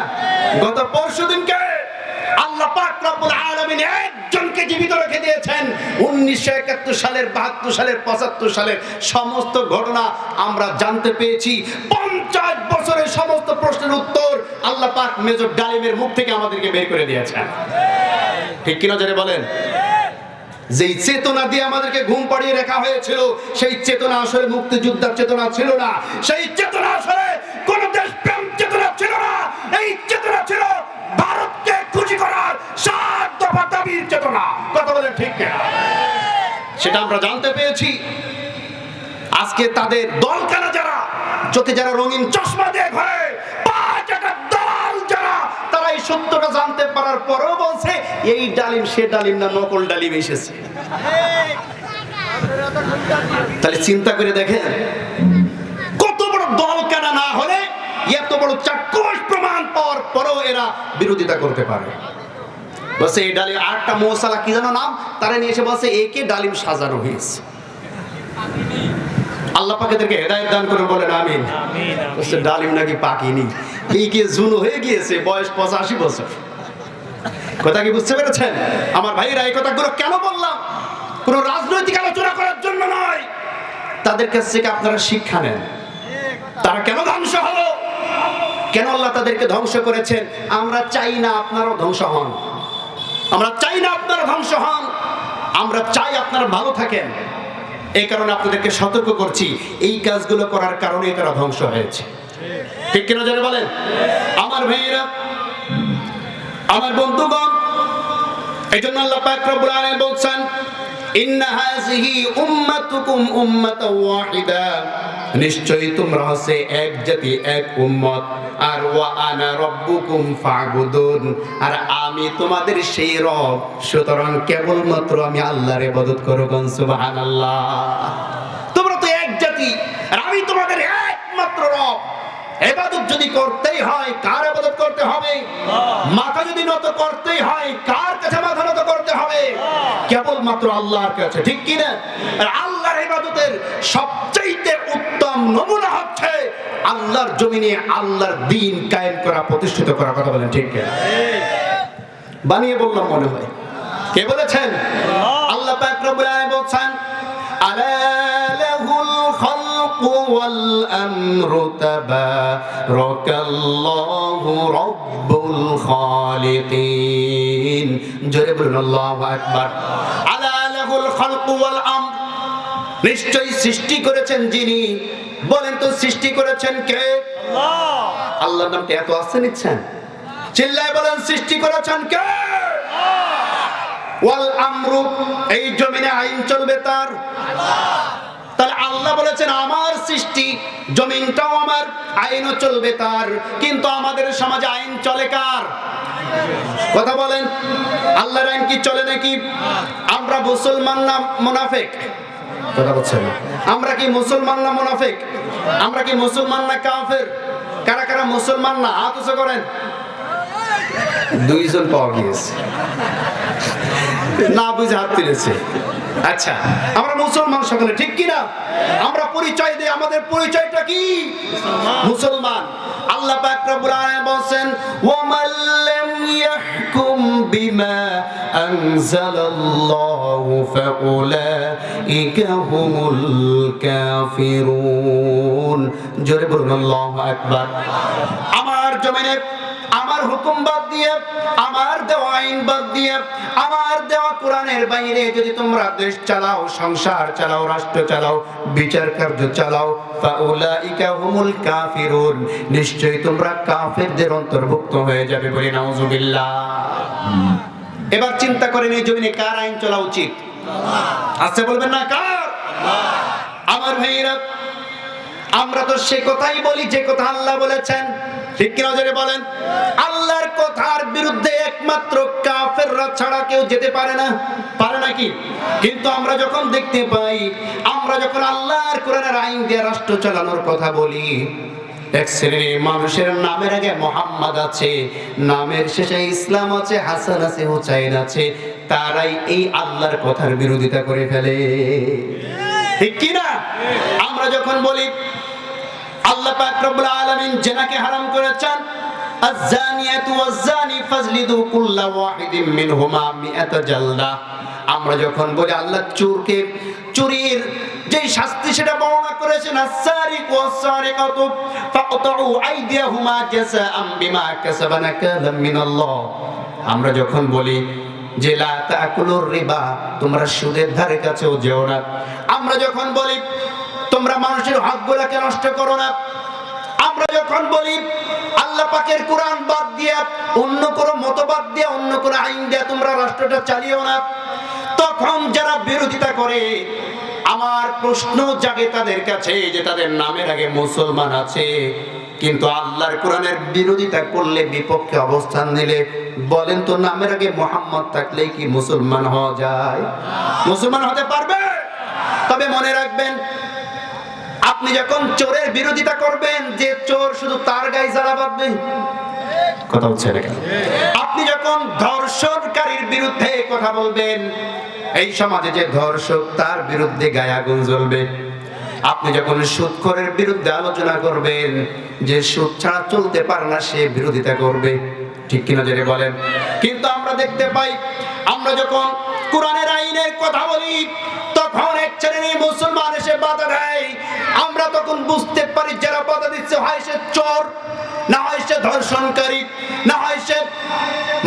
গত পরশুদিনকে আল্লাহ পাক রব্বুল আলামিন একজনকে জীবিত রেখে দিয়েছেন। 1971 সালের, 72 সালের, 75 সালের সমস্ত ঘটনা আমরা জানতে পেয়েছি। 50 বছরের সমস্ত প্রশ্নের উত্তর আল্লাহ পাক মেজর ডালিমের মুখ থেকে আমাদেরকে বের করে দিয়েছেন, ঠিক কিনা যারা বলেন? যেই চেতনা দিয়ে আমাদেরকে ঘুম পাড়িয়ে রাখা হয়েছিল, সেই চেতনা আসলে মুক্তিযোদ্ধার চেতনা ছিল না, সেই চেতনা আসলে কোন দেশপ্রেম চেতনা ছিল না। এই চেতনা ছিল ভারতকে খুশি করার 7 দফা দাবির চেতনা। কথা বলেন ঠিক কিনা? সেটা আমরা জানতে পেরেছি। আজকে তাদের দলকানা যারা, চোখে যারা রঙিন চশমা দিয়ে ঘরে, দল যারা, তারা এই সত্যটা জানতে পারার পরেও বলছে এই ডালিম সে ডালিম না, নকল ডালিম এসেছে। তাহলে চিন্তা করে দেখেন, কত বড় দলকানা না হলে এত বড় চাক্ষুষ প্রমাণ পাওয়ার পরেও এরা বিরোধিতা করতে পারে। বলছে এই ডালিম, আরেকটা মশলা কি যেন নাম, তারা নিয়ে এসে বলছে একে ডালিম সাজানো হয়েছে। আল্লাহ পাক এদেরকে হেদায়েত দান করুন বলেন আমিন। বলছে ডালিম নাকি পাকেনি, এই কি জুন হয়ে গিয়েছে, বয়স 85 বছর। কথা কি বুঝতে পেরেছেন আমার ভাইরা? এই কথাগুলো কেন বললাম? কোন রাজনৈতিক আলোচনা করার জন্য নয়। তাদের কাছ থেকে আপনারা শিক্ষা নেন। তারা কেন ধ্বংস হলো, কেন আল্লাহ তাদেরকে ধ্বংস করেছেন? আমরা চাই না আপনারাও ধ্বংস হন, আমরা চাই না আপনারা ধ্বংস হন, আমরা চাই আপনারা ভালো থাকেন। এই কারণে আপনাদেরকে সতর্ক করছি, এই কাজগুলো করার কারণে তারা ধ্বংস হয়েছে, ঠিক কিনা যারা বলেন? আমার ভাইয়েরা, আমার বন্ধুগণ, এই জন্য আল্লাহ পাক রব্বুল আলামিন বলছেন, ইন্না হাযিহি উম্মাতুকুম উম্মাতাও ওয়াহিদা, নিশ্চয়ই তোমরা হচ্ছে এক জাতি, এক উম্মত। আর ওয়া আনা রাব্বুকুম ফা'বুদুন, আর আমি তোমাদের সেই রব, সুতরাং কেবলমাত্র আমি আল্লাহর ইবাদত করো। সুবহানাল্লাহ। তোমরা তো এক জাতি, আর আমি তোমাদের একমাত্র রব। ইবাদত যদি করতেই হয়, কার ইবাদত করতে হবে? মাথা যদি নত করতেই হয়, কার কাছে মাথা নত করতে হবে? কেবলমাত্র আল্লাহর কাছে, ঠিক কি না? আর আল্লাহর ইবাদতের সবচেয়ে উত্তম নমুনা হচ্ছে আল্লাহর জমিনে আল্লাহর দ্বীন কায়েম করা, প্রতিষ্ঠিত করা। কথা বলেন ঠিক কিনা? বানিয়ে বললাম মনে হয়। কে বলেছেন? আল্লাহ পাক রব্বুল আলামিন বলেন, আলা লাহুল খালকু ওয়াল আমরু তাবারাকাল্লাহু রাব্বুল খালিকিন। জোরে বলুন আল্লাহু আকবার। আলা লাহুল খালকু ওয়াল আমর, নিশ্চয়ই সৃষ্টি করেছেন যিনি। বলেন তো সৃষ্টি করেছেন কে? আল্লাহ। আল্লাহর নামটা এত আসছে নিচ্ছেন, চিল্লায় বলেন সৃষ্টি করেছেন কে? ওয়াল আমরু, এই জমিনে আইন চলবে তার। তাহলে আল্লাহ বলেছেন আমার সৃষ্টি, জমিনটাও আমার, আইনও চলবে তার। কিন্তু আমাদের সমাজে আইন চলে কার? কথা বলেন, আল্লাহর আইন কি চলে নাকি? আমরা মুসলমান না মুনাফিক? কথা বলছেন, আমরা কি মুসলমান না মুনাফিক? আমরা কি মুসলমান না কাফের? কারা কারা মুসলমান না হাত উঁচু করেন। দুইজন পাওয়া গিয়েছে, না বুঝে হাত তুলেছে। আচ্ছা, আমরা মুসলমান সকলে, ঠিক কি না? আমরা পরিচয় দিই, আমাদের পরিচয়টা কি? মুসলমান। আল্লাহ পাক রব্বুল আলামিন বলেন, ওয়া মান লাম ইয়াহকুম বিমা আনজালাল্লাহু ফাউলাইকা হুমুল কাফিরুন। জোরে বলুন আল্লাহু আকবার। আমার জমিনে আমার হুকুম বাদ দিয়ে, আমার দেওয়া আইন বাদ দিয়ে, আমার দেওয়া কোরআনের বাইরে যদি তোমরা দেশ চালাও, সংসার চালাও, রাষ্ট্র চালাও, বিচার কার্য চালাও, ফাউলাইকা হুমুল কাফিরুন, নিশ্চয়ই তোমরা কাফেরদের অন্তর্ভুক্ত হয়ে যাবে। বলি নাউজুবিল্লাহ। এবার চিন্তা করেন এই জমিনে কার আইন চলা উচিত? আচ্ছা বলবেন না কার? আমার ভাইরা, আমরা তো সে কথাই বলি যে কথা আল্লাহ বলেছেন, ঠিক কি না? জোরে বলেন। আল্লাহর কথার বিরুদ্ধে একমাত্র কাফেররা ছাড়া কেউ যেতে পারে না। পারে নাকি? কিন্তু আমরা যখন দেখতে পাই, আমরা যখন আল্লাহর কোরআনের আইন দিয়ে রাষ্ট্র চালানোর কথা বলি, এক শ্রেণীর মানুষের নামের আগে মোহাম্মদ আছে, নামের শেষে ইসলাম আছে, হাসান আছে, হুসাইন আছে, তারাই এই আল্লাহর কথার বিরোধিতা করে ফেলে। ঠিক কি না? আমরা যখন বলি আল্লাহ পাক রব্বুল আলামিন জিনাকে হারাম করেছেন, আয-যানিয়াতু ওয়াজ-যানি ফাজলিদু কুল্লা ওয়াহিদিন মিনহুমা মিআতা জালদা। আমরা যখন বলি আল্লাহ চোরকে চুরির যে শাস্তি সেটা বর্ণনা করেছেন, আস-সারিকু ওয়াস-সারিকাতু ফাকতাউ আইদিয়াহুমা জাযাআম বিমা কাসাবা নাকালাম মিনাল্লাহ। আমরা যখন বলি যে লা তাকুলুর রিবা, তোমরা সুদের ধারে কাছেও যেও না। আমরা যখন বলি তোমরা মানুষের হকগুলোকে নষ্ট করো না। আমরা যখন বলি আল্লাহ পাকের কোরআন বাদ দিয়ে, অন্য কোনো মতবাদ দিয়ে, অন্য কোনো আইন দিয়ে তোমরা রাষ্ট্রটা চালিও না, তখন যারা বিরোধিতা করে, আমার প্রশ্ন জাগে তাদের কাছে যে তাদের নামের আগে মুসলমান আছে, কিন্তু আল্লাহর কোরআনের বিরোধিতা করলে, বিপক্ষে অবস্থান নিলে, বলেন তো নামের আগে মুহাম্মদ থাকলেই কি মুসলমান হওয়া যায়? মুসলমান হতে পারবে? তবে মনে রাখবেন, আপনি যখন চোরের বিরোধিতা করবেন, যে চোর শুধু তার গায়ে জ্বালা বাঁধবে। কথা হচ্ছে না কেন? আপনি যখন ধর্ষণকারীর বিরুদ্ধে কথা বলবেন, এই সমাজে যে ধর্ষক তার বিরুদ্ধে গায়ে আগুন জ্বলবে। আপনি যখন সুদখোরের বিরুদ্ধে আলোচনা করবেন, যে সুদ ছাড়া চলতে পারে না, সে বিরোধিতা করবে। ঠিক কিনা জেনে বলেন? কিন্তু আমরা দেখতে পাই, আমরা যখন কোরআনের আইনের কথা বলি, তখন এক শ্রেণীর মুসলমান এসে বাধা দেয়। আমরা তখন বুঝতে পারি যারা বাধা দিচ্ছে, হয় সে চোর, না হয় সে ধর্ষণকারী, না হয় সে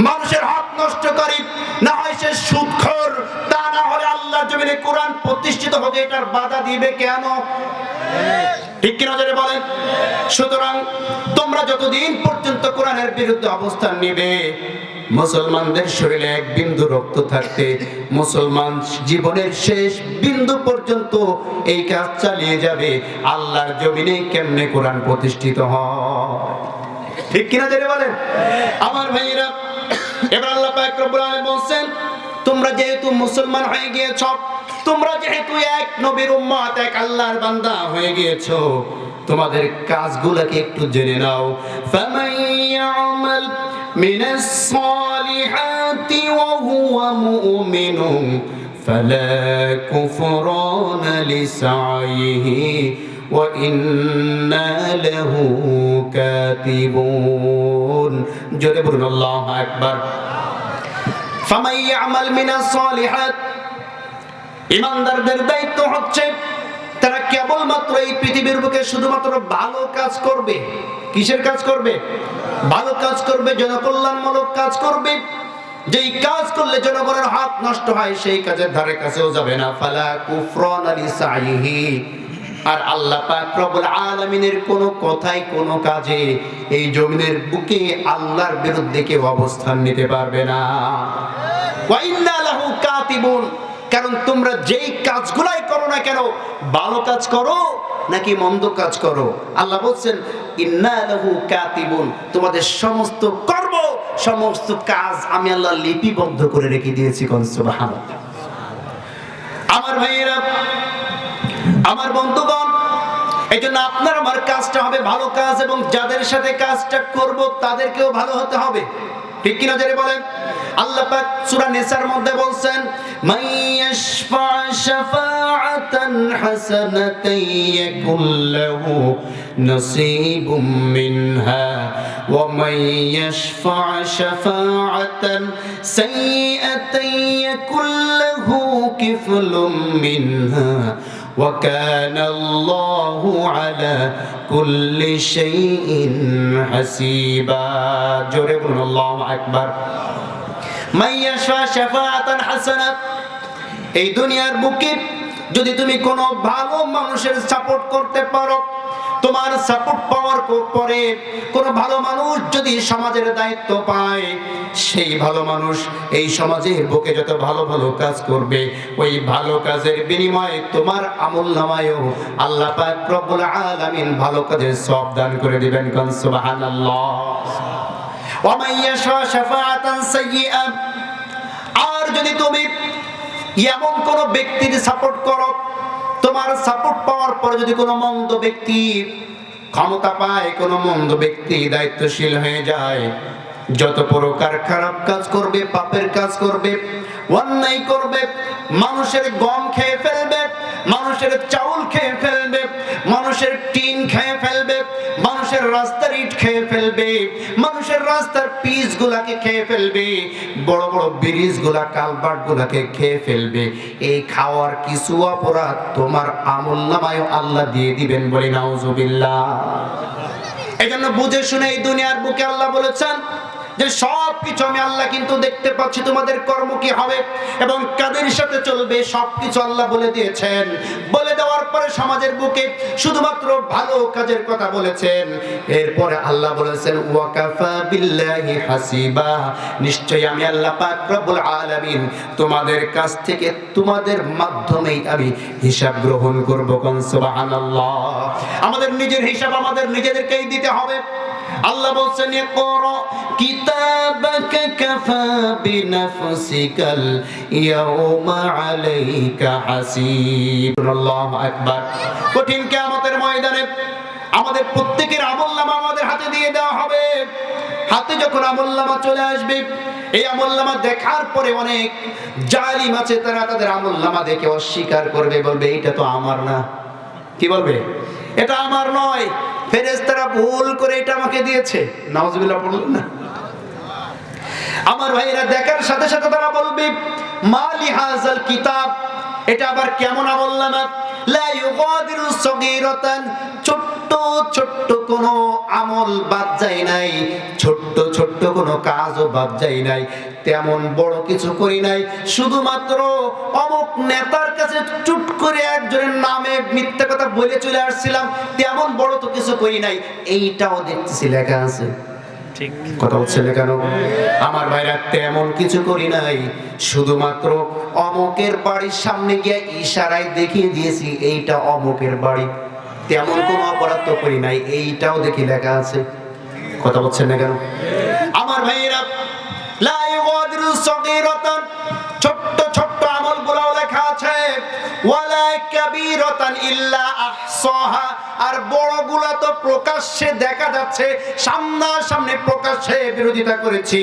মানুষের হক নষ্টকারী, না হয় সে সুদখোর। তা না হলে আল্লাহর জমিনে কোরআন প্রতিষ্ঠিত হবে, এটার বাধা দিবে কেন? ঠিক কিনা জেনে বলেন? সুতরাং তোমরা যতদিন পর্যন্ত কোরআনের বিরুদ্ধে অবস্থান নিবে, মুসলমানদের শরীরে এক বিন্দু রক্ত থাকতে, মুসলমান জীবনের শেষ বিন্দু পর্যন্ত এই কাজ চালিয়ে যাবে। আল্লাহর জমিনে কেমনে কোরআন প্রতিষ্ঠিত হয়? ঠিক কিনা জেনে বলেন? আমার ভাইয়েরা, এবার আল্লাহ পাক রব্বুল আলামিন বলেন, তোমরা যেহেতু মুসলমান হয়ে গিয়েছো, তোমরা যেহেতু এক নবীর উম্মত, এক আল্লাহর বান্দা হয়ে গিয়েছো, তোমাদের কাজগুলোকে একটু জেনে নাও। ফামান ইয়ামাল মিনাস সালিহাতি ওয়া হুয়া মুমিনুন ফালা কুফরানা লিসাইহি وإنا له كاتبون জোরে বলুন আল্লাহু আকবার ফামান ইয়ামাল মিনাস সালিহাত ঈমানদারদের দায়িত্ব হচ্ছে তারা কেবলমাত্র এই পৃথিবীর বুকে শুধুমাত্র ভালো কাজ করবে কিসের কাজ করবে ভালো কাজ করবে জনকল্যাণমূলক কাজ করবে যেই কাজ করলে জনগণের হক নষ্ট হয় সেই কাজের ধারে কাছেও যাবে না ফালা কুফরান লিসাইহি আর আল্লাহ পাক রব্বুল আলামিনের কোন কথাই কোন কাজে এই জমিনের বুকে আল্লাহর বিরুদ্ধে কেউ অবস্থান নিতে পারবে না ওয়া ইন্না লাহু কাতিবুন কারণ তোমরা যেই কাজগুলাই করো না কেন ভালো কাজ করো নাকি মন্দ কাজ করো আল্লাহ বলছেন ইন্না লাহু কাতিবুন তোমাদের সমস্ত কর্ম সমস্ত কাজ আমি আল্লাহ লিপিবদ্ধ করে রেখে দিয়েছি কোন সুবহানাল্লাহ আমার ভাইয়েরা আমার বন্ধুগণ এইজন্য আপনার আমার কাজটা হবে ভালো কাজ এবং যাদের সাথে কাজটা করব তাদেরকেও ভালো হতে হবে ঠিক কি না জোরে বলেন আল্লাহ পাক সূরা নিসার মধ্যে বলছেন মাইয়াশফা শাফাআতান হাসানাতান ইয়াকুল লাহু নসীবুম মিনহা ওয়া মাইয়াশফা শাফাআতান সাইয়্যাতান ইয়াকুল লাহু কিফলুম মিনহা وكان الله على كل شيء حسيبا জোরে বলুন আল্লাহু আকবার মাইয়াশা শাফাআতান হাসানা এই দুনিয়ার বুকে যদি তুমি কোনো ভালো মানুষের সাপোর্ট করতে পারো তোমার সাপোর্ট পাওয়ার পরে কোন ভালো মানুষ যদি সমাজের দায়িত্ব পায় সেই ভালো মানুষ এই সমাজের বুকে যত ভালো ভালো কাজ করবে ওই ভালো কাজের বিনিময়ে তোমার আমলনামায়ও আল্লাহ পাক রব্বুল আলামিন ভালো কাজের সওয়াব দান করে দিবেন কোন সুবহানাল্লাহ ওয়া মাইয়াশা শাফাআতান সাইয়্যা আর যদি তুমি এমন কোন ব্যক্তির সাপোর্ট করো তোমার সাপোর্ট পাওয়ার পরে যদি কোনো মন্দ ব্যক্তি ক্ষমতা পায় কোনো মন্দ ব্যক্তি দায়িত্বশীল হয়ে যায় যত প্রকার খারাপ কাজ করবে পাপের কাজ করবে অন্যায় করবে মানুষের গম খেয়ে ফেলবে মানুষের চাউল খেয়ে ফেলবে মানুষের টিন খেয়ে ফেলবে মানুষের রাস্তার ইট খেয়ে ফেলবে মানুষের রাস্তার পিচ গুলাকে খেয়ে ফেলবে বড় বড় ব্রিজ গুলা কালভার্ট গুলাকে খেয়ে ফেলবে এই খাওয়ার কিছু অপরাধ তোমার আমলনামায় আল্লাহ দিয়ে দিবেন বলে নাউজুবিল্লাহ এজন্য বুঝে শুনে এই দুনিয়ার বুকে আল্লাহ বলেছেন যে সবকিছু আমি আল্লাহ কিন্তু দেখতে পাচ্ছি তোমাদের কর্ম কি হবে এবং কাদের সাথে চলবে সবকিছু আল্লাহ বলে দিয়েছেন বলে দেওয়ার পরে সমাজের বুকে শুধুমাত্র ভালো কাজের কথা বলেছেন এরপরে আল্লাহ বলেছেন ওয়াকাফা বিল্লাহি হাসিবা নিশ্চয়ই আমি আল্লাহ পাক রব্বুল আলামিন তোমাদের কাছ থেকে তোমাদের মাধ্যমেই আমি হিসাব গ্রহণ করব কোন সুবহানাল্লাহ আমাদের নিজের হিসাব আমাদের নিজেদেরকেই দিতে হবে আল্লাহ বলছেন ইকরা কিতাবাকা কাফা বিনাফসিকাল ইয়াউমা আলাইকা হাসিব আল্লাহু আকবার কঠিন কিয়ামতের ময়দানে আমাদের প্রত্যেকের আমলনামা আমাদের হাতে দিয়ে দেওয়া হবে হাতে যখন আমলনামা চলে আসবে এই আমলনামা দেখার পরে অনেক জালিম আছে তারা তাদের আমলনামা দেখে অস্বীকার করবে বলবে এটা তো আমার না কি বলবে এটা আমার নয় ফেরেশতারা ভুল করে এটা আমাকে দিয়েছে নাউজুবিল্লাহ বললেন না আমার ভাইরা দেখার সাথে সাথে তারা বলবে মালি হাযাল কিতাব এটা আবার কেমন আমলনামা লা ইউগাদিরু সগীরাতান ছোট্ট ছোট্ট কোনো আমল বাদ যায় নাই ছোট্ট ছোট্ট কোনো কাজও বাদ যায় নাই তেমন বড় কিছু করি নাই শুধুমাত্র অমুক নেতার কাছে চুপ করে একজনের নামে মিথ্যা কথা বলে চলে আসছিলাম তেমন বড় তো কিছু করি নাই এইটাও দেখতেছি লেখা আছে ঠিক কথা হচ্ছে কেন আমার ভাইরা তেমন কিছু করি নাই শুধুমাত্র অমুকের বাড়ির সামনে গিয়ে ইশারায় দেখিয়ে দিয়েছি এইটা অমুকের বাড়ি তেমন কোনো অপরাধ তো করি নাই এইটাও দেখি লেখা আছে কথা বলছেন না কেন আমার ভাইরা লা ইউগাদিরু সগীরাতান ছোট্ট ছোট্ট আমলগুলো লেখা আছে ওয়ালা কাবীরাতান ইল্লা আহসাহা আর বড়গুলো তো প্রকাশ্যে দেখা যাচ্ছে সামনাসামনি প্রকাশ্যে বিরোধিতা করেছি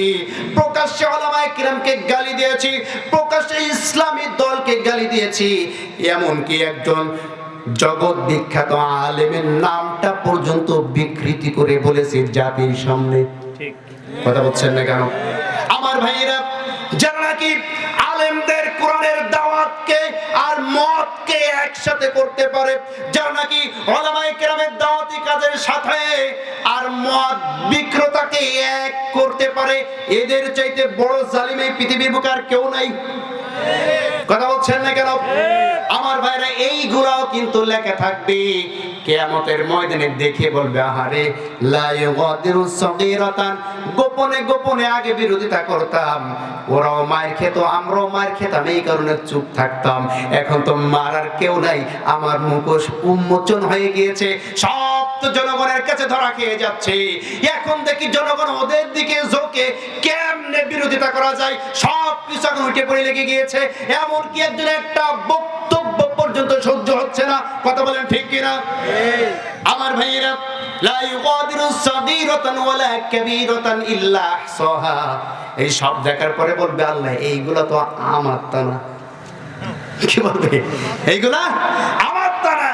প্রকাশ্যে উলামায়ে কিরামকে গালি দিয়েছি প্রকাশ্যে ইসলামী দলকে গালি দিয়েছি এমন কি একজন জগৎ বিখ্যাত আলেমের নামটা পর্যন্ত বিকৃতি করে বলেছে জাতির সামনে। ঠিক কথা বলছেন না কেন আমার ভাইয়েরা? যারা নাকি আলেমদের কোরআনের দাওয়াতকে আর মতকে একসাথে করতে পারে, যারা নাকি উলামায়ে কেরামের দাওয়াতি কাজের সাথে আর মত বিক্রেতাকে এক করতে পারে, এদের চাইতে বড় জালিম এই পৃথিবীর বুকে আর কেউ নাই। কথা বলছেন না কেন আমার ভাইরা? এইগুলাও কিন্তু লেখা থাকবে কিয়ামতের ময়দানে, দেখে বলবে আহারে লা ইউগাদিরু সগীরাতান। গোপনে গোপনে আগে বিরোধিতা করতাম, ওরাও মার খেত, আমরাও মার খেতাম, এই কারণে চুপ থাকতাম। এখন তো মারার কেউ নাই, আমার মুখোশ উন্মোচন হয়ে গিয়েছে, সব তো জনগণের কাছে ধরা খেয়ে যাচ্ছে। এখন দেখি জনগণ ওদের দিকে ঝোঁকে, কেমনে বিরোধিতা করা যায় সব কিছু এখন উঠে পড়ে লেগে গিয়েছে। এমনকি একজন একটা বক্তব্য পর্যন্ত সহ্য হচ্ছে না। কথা বলেন ঠিক কিনা আমার ভাইয়েরা? লা ইউগাদিরু সগীরাতান ওয়ালা কাবীরাতান ইল্লা আহসাহা। এই সব দেখার পরে বলবে আল্লাহ এইগুলা তো আমার তা না। কি বলবে? এইগুলা আমার তা না।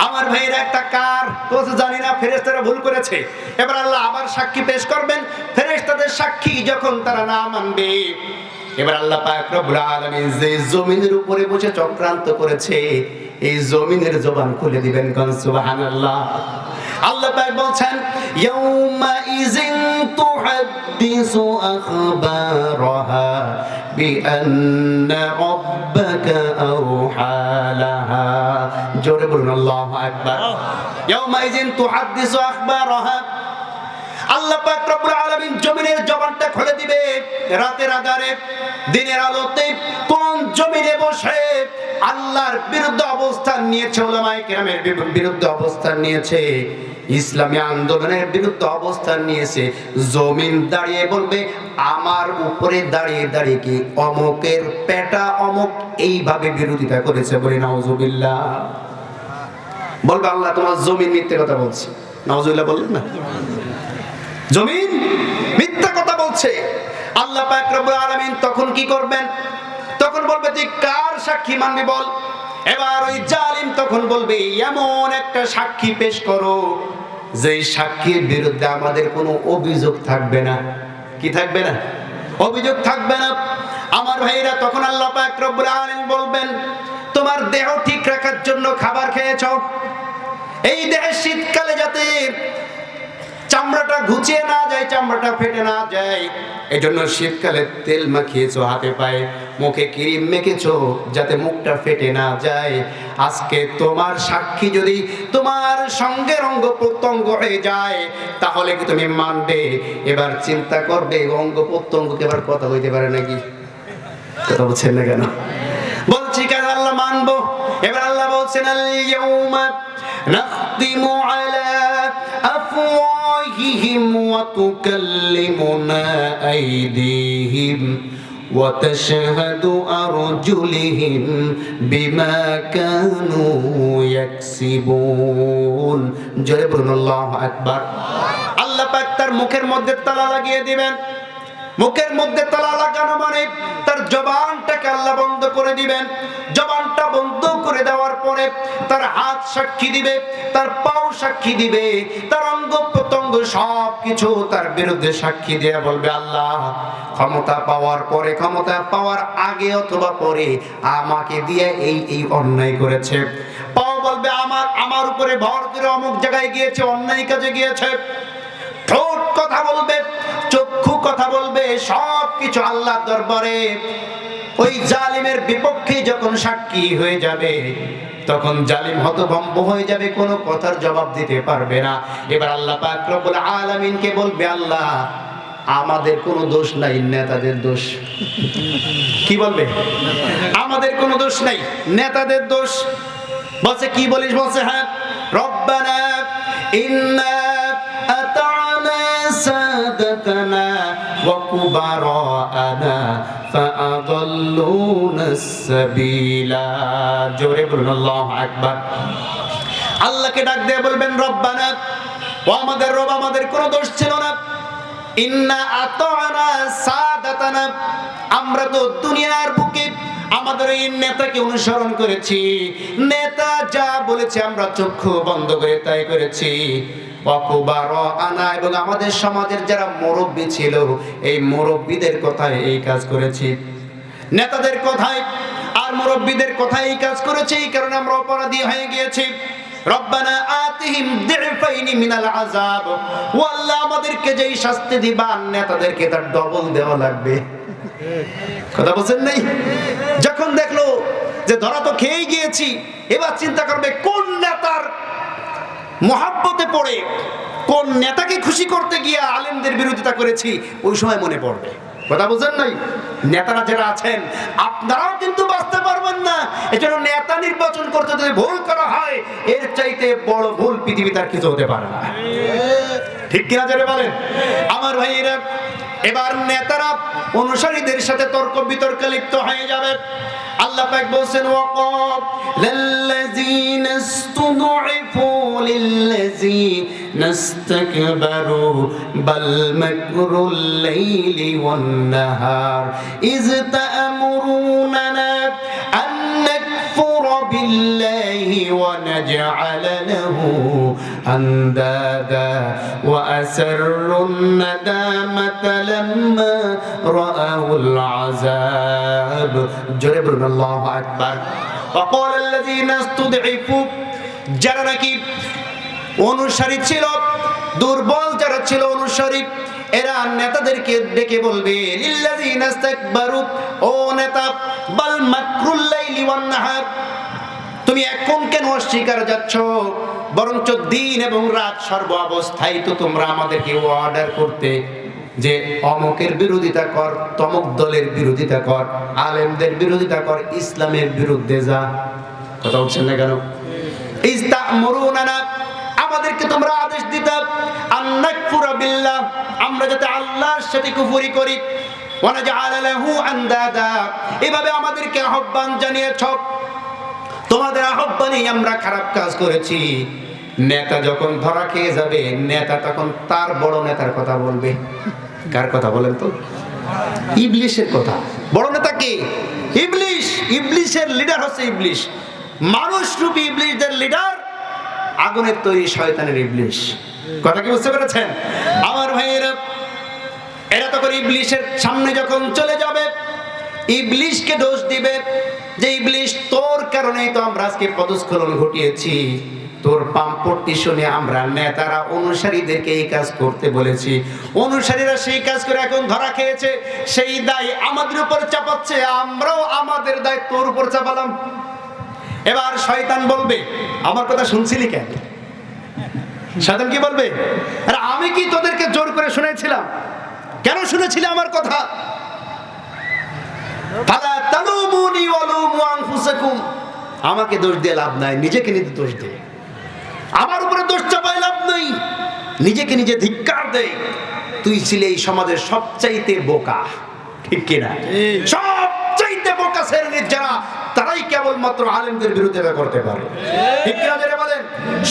আমার ভাইয়েরা একটা কার তো জানি না, ফেরেশতারা ভুল করেছে। এবার আল্লাহ আবার সাক্ষী পেশ করবেন। ফেরেশতাদের সাক্ষী যখন তারা না মানবে, এবার আল্লাহ পাক রব্বুল আলামিন যে জমিনের উপরে বসে চক্রান্ত করেছে, এই জমিনের জবান খুলে দিবেন। কোন সুবহানাল্লাহ। আল্লাহ পাক বলছেন ইয়াউমা ইযিন তুহাদ্দিসু আখবারাহা বিআন্না রাব্বাকা আওহা লাহা। জোরে বলুন আল্লাহু আকবার। ইয়াউমা ইযিন তুহাদ্দিসু আখবারাহা। আল্লাহ পাক রব্বুল আলামিন জমিনের জবানটা খুলে দিবে রাতের আধারে, দিনের আলোতে। কোন জমিনে বসে আল্লাহর বিরুদ্ধে অবস্থান নিয়েছে, উলামায়ে কেরামের বিরুদ্ধে অবস্থান নিয়েছে, ইসলামী আন্দোলনের বিরুদ্ধে অবস্থান নিয়েছে, জমিন দাঁড়িয়ে বলবে আমার উপরে দাঁড়িয়ে দাঁড়িয়ে কি অমুকের পেটা অমুক এইভাবে বিরোধিতা করেছে। বলি নাউজুবিল্লাহ। বলবে আল্লাহ তোমার জমিন মিথ্যে কথা বলছে। নাউজুবিল্লাহ বললেন না? জমিন মিথ্যা কথা বলছে। আল্লাহ পাক রব্বুল আলামিন তখন কি করবেন? তখন বলবে তুই কার সাক্ষী মানবি বল। এবার ওই জালিম তখন বলবে এমন একটা সাক্ষী পেশ করো যে সাক্ষীর বিরুদ্ধে আমাদের কোনো অভিযোগ থাকবে না। কি থাকবে না? অভিযোগ থাকবে না। আমার ভাইরা তখন আল্লাহ পাক রব্বুল আলামিন বলবেন তোমার দেহ ঠিক রাখার জন্য খাবার খেয়েছো, এই দেহে শীতকালে যাতে চামড়াটা ঘুচিয়ে না যায়, চামড়াটা ফেটে না যায়, এজন্য শীতকালে তেল মাখিয়েছো হাতে পায়ে, মুখে ক্রিম মেখেছো যাতে মুখটা ফেটে না যায়। আজকে তোমার সাক্ষী যদি তোমার সঙ্গে অঙ্গ প্রত্যঙ্গ হয়ে যায় তাহলে কি তুমি মানবে? এবার চিন্তা করবে অঙ্গ প্রত্যঙ্গকে এবার কথা হইতে পারে নাকি? কথা বলছেন না কেন? বলছি কেন আল্লাহ মানবো। এবার আল্লাহ বলছেন আল ইয়াউমা নাখতিমু আলা আফওয়াহিহিম ওয়া তুকাল্লিমুনা আইদিহিম ওয়া তাশহাদু আরজুলিহিম বিমা কানু ইয়াকসিবুন। জয় বলুন আল্লাহু আকবার। আল্লাহ পাক তার মুখের মধ্যে তালা লাগিয়ে দিবেন। মুখের মধ্যে তালা লাগানো মানে তার জবানটাকে আল্লাহ বন্ধ করে দিবেন। জবানটা বন্ধ করে দেওয়ার পরে তার হাত সাক্ষী দিবে, তার পাও সাক্ষী দিবে, তার অঙ্গ প্রত্যঙ্গ সবকিছু তার বিরুদ্ধে সাক্ষী দিয়ে বলবে আল্লাহ ক্ষমতা পাওয়ার পরে, ক্ষমতা পাওয়ার আগে অথবা পরে আমাকে দিয়ে এই এই অন্যায় করেছে। পাও বলবে আমার উপরে ভর করে অমুক জায়গায় গিয়েছে, অন্যায় কাজে গিয়েছে। ঠোঁট কথা বলবে, চক্ষু কথা বলবে, সবকিছু আল্লাহর দরবারে ওই জালিমের বিপক্ষে যখন সাক্ষী হয়ে যাবে তখন জালিম হতভম্ব হয়ে যাবে, কোনো কথার জবাব দিতে পারবে না। এবার আল্লাহ পাক রব্বুল আলামিনকে বলবে আল্লাহ আমাদের কোনো দোষ নাই, নেতাদের দোষ। কি বলবে? আমাদের কোনো দোষ নাই, নেতাদের দোষ। বলছে কি বলিস? বলছে হ্যাঁ রব্বানা ইন্না আতা'না সাদাতানা ওয়া কুবারা'ানা ফাআদাল্লুনা আস-সাবিলা। জোরে বলুন আল্লাহু আকবার। আল্লাহকে ডাক দিয়ে বলবেন রব্বানা, ও আমাদের রব আমাদের কোনো দোষ ছিল না। ইন্না আতা'না সাদাতানা, আমরা তো দুনিয়ার বুকে আমাদের এই নেতাকে অনুসরণ করেছি, নেতা যা বলেছে আমরা চক্ষু বন্ধ করে তাই করেছি। এবং আমাদের সমাজের যারা মুরব্বী ছিল এই মুরব্বীদের কথায় এই কাজ করেছি, নেতাদের কথায় আর মুরব্বীদের কথায় এই কাজ করেছি। এই কারণে আমরা অপরাধী হয়ে গিয়েছি। রব্বানা আতিহিম দিরফাইনি মিনাল আযাব, ও আল্লাহ আমাদেরকে যেই শাস্তি দিবা নেতাদেরকে তার ডবল দেওয়া লাগবে। কথা বলছেন নাই? যখন দেখলো যে ধরা তো খেয়েই গিয়েছি, এবার চিন্তা করবে কোন নেতার মহাব্বতে পড়ে, কোন নেতাকে খুশি করতে গিয়ে আলেমদের বিরোধিতা করেছি, ওই সময় মনে পড়বে। কথা বুঝেন নাই? নেতারা যারা আছেন আপনারাও কিন্তু বাঁচতে পারবেন না। এজন্য নেতা নির্বাচন করতে যদি ভুল করা হয়, এর চাইতে বড় ভুল পৃথিবীতে আর কিছু হতে পারে না। ঠিক কিনা যারা বলেন? আমার ভাইয়েরা, এবার নেতারা অনুসারীদের সাথে তর্ক বিতর্কে লিপ্ত হয়ে যাবে। আল্লাহ পাক বলেন, ওয়াকালাল্লাযীনা ইসতুদঈফু লিল্লাযীনা ইসতাকবারু বাল মাকরুল লাইলি ওয়ান নাহার ইয তা'মুরুনানা আন নাকফুরা বিল্লাহি ওয়া নাজ'আলা লাহু আনদাদা ওয়া আসররুন নাদামাতা লাম্মা রাআউল আযাব। জোরে বলুন আল্লাহু আকবার। ওয়াকালাল্লাযীনা ইসতুদঈফু, যারা নাকি অনুসারী ছিল, দুর্বল যারা ছিল অনুসারী, এরা নেতাদেরকে ডেকে বলবে, লিল্লাযীনা ইসতাকবারু, ও নেতা, বাল মাকরুল লাইলি ওয়ান নাহার, তুমি এখন কেন অস্বীকার যাচ্ছ? বরঞ্চ দিন এবং রাত সর্ব অবস্থায় তো তোমরা আমাদেরকে অর্ডার করতে যে অমুকের বিরোধিতা কর, তমুক দলের বিরোধিতা কর, আলেমদের বিরোধিতা কর, ইসলামের বিরুদ্ধে যা। কথা বলছেন না কেন? ইস্তা'মুরুনানা, আমাদেরকে তোমরা আদেশ দিতে, আন নাকফুরা বিল্লাহ, আমরা যাতে আল্লাহর সাথে কুফরি করি, ওয়া নাজআলা লাহু আনদাদা, এভাবে আমাদেরকে আহ্বান জানিয়েছ। তোমাদের আহ্বানেই আমরা খারাপ কাজ করেছি। নেতা যখন ধরা খেয়ে যাবে, নেতা তখন তার বড় নেতার কথা বলবে। কার কথা বলেন তো? ইবলিশের কথা। বড় নেতা কে? ইবলিশ। ইবলিশের লিডার হচ্ছে ইবলিশ। মানুষ রূপী ইবলিশদের লিডার আগুনের তৈরি শয়তানের ইবলিশ। কথা কি বুঝতে পেরেছেন? আমার ভাইয়েরা, এরা তখন ইবলিশের সামনে যখন চলে যাবে, ইবলিশকে দোষ দিবে যে ইবলিশ, তোর কারণেই তো আমরা আজকে পদস্খলন ঘটিয়েছি, তোর পাম্পটি শুনে আমরা নেতারা অনুসারীদেরকে এই কাজ করতে বলেছি, অনুসারীরা সেই কাজ করে এখন ধরা খেয়েছে, সেই দায় আমাদের উপর চাপাচ্ছে, আমরাও আমাদের দায় তোর উপর চাপালাম। এবার শয়তান বলবে, আমার কথা শুনছিলি কেন? শয়তান কি বলবে? আরে আমি কি তোদেরকে জোর করে শুনেছিলাম? কেন শুনেছিলে আমার কথা? ফালা তালুমুনি ওয়ালুমু আনফুসাকুম, আমাকে দোষ দিয়ে লাভ নাই, নিজেকে নিজে দোষ দে। আমার উপরে দোষ চাপাই লাভ নেই, নিজেকে নিজে ধিক্কার দে। তুই ছিলে এই সমাজের সবচাইতে বোকা, ঠিক কিনা? সবচাইতে বোকা শ্রেণীর যারা, তারাই কেবলমাত্র আলেমদের বিরুদ্ধে করতে পারে, ঠিক কিনা যারা বলেন?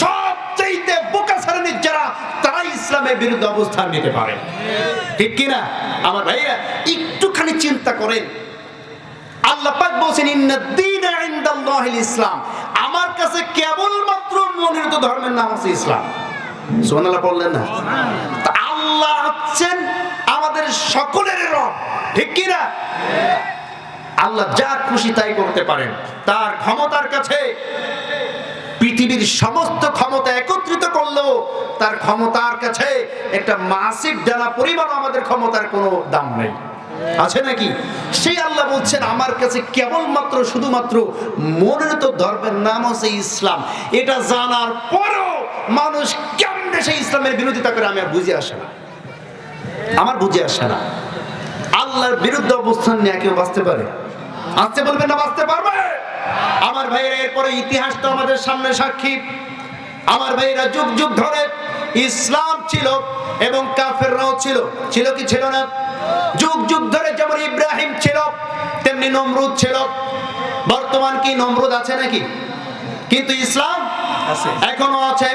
সবচাইতে বোকা শ্রেণীর যারা, তারাই ইসলামের বিরুদ্ধে অবস্থান নিতে পারে, ঠিক কিনা? আমার ভাইয়া একটুখানি চিন্তা করেন। আল্লাহ পাক বলেন, ইন্নাদ-দীনা ইনদাল্লাহিল ইসলাম, আমার কাছে কেবলমাত্র মনোনীত ধর্মের নাম হচ্ছে ইসলাম। সুবহানাল্লাহ বললেন না? আল্লাহ হচ্ছেন আমাদের সকলের রব, ঠিক কি না? আল্লাহ যা খুশি তাই করতে পারেন। তার ক্ষমতার কাছে পৃথিবীর সমস্ত ক্ষমতা একত্রিত করলেও তার ক্ষমতার কাছে একটা মাসিক ডানা পরিমাণ আমাদের ক্ষমতার কোনো দাম নেই, আছে নাকি? সেই আল্লাহ বলছেন, আমার কাছে কেবলমাত্র শুধুমাত্র মনোনীত ধর্মের নাম হচ্ছে ইসলাম। এটা জানার পরও মানুষ কেমনে সেই ইসলামের বিরোধিতা করে, আমি আর বুঝে আসে না, আমার বুঝে আসে না। আল্লাহর বিরুদ্ধে অবস্থান নিয়ে কেউ বাঁচতে পারে? আসতে বলবেন না, বাঁচতে পারবে? আমার ভাইয়েরা, এরপরে ইতিহাস তো আমাদের সামনে সাক্ষী। আমার ভাইয়েরা, যুগ যুগ ধরে ইসলাম ছিল এবং কাফেররাও ছিল, ছিল কি ছিল না? যুগ যুগ ধরে যেমন ইব্রাহিম ছিল, তেমনি নমরুদ ছিল। বর্তমান কি নমরুদ আছে নাকি? কিন্তু ইসলাম এখনো আছে।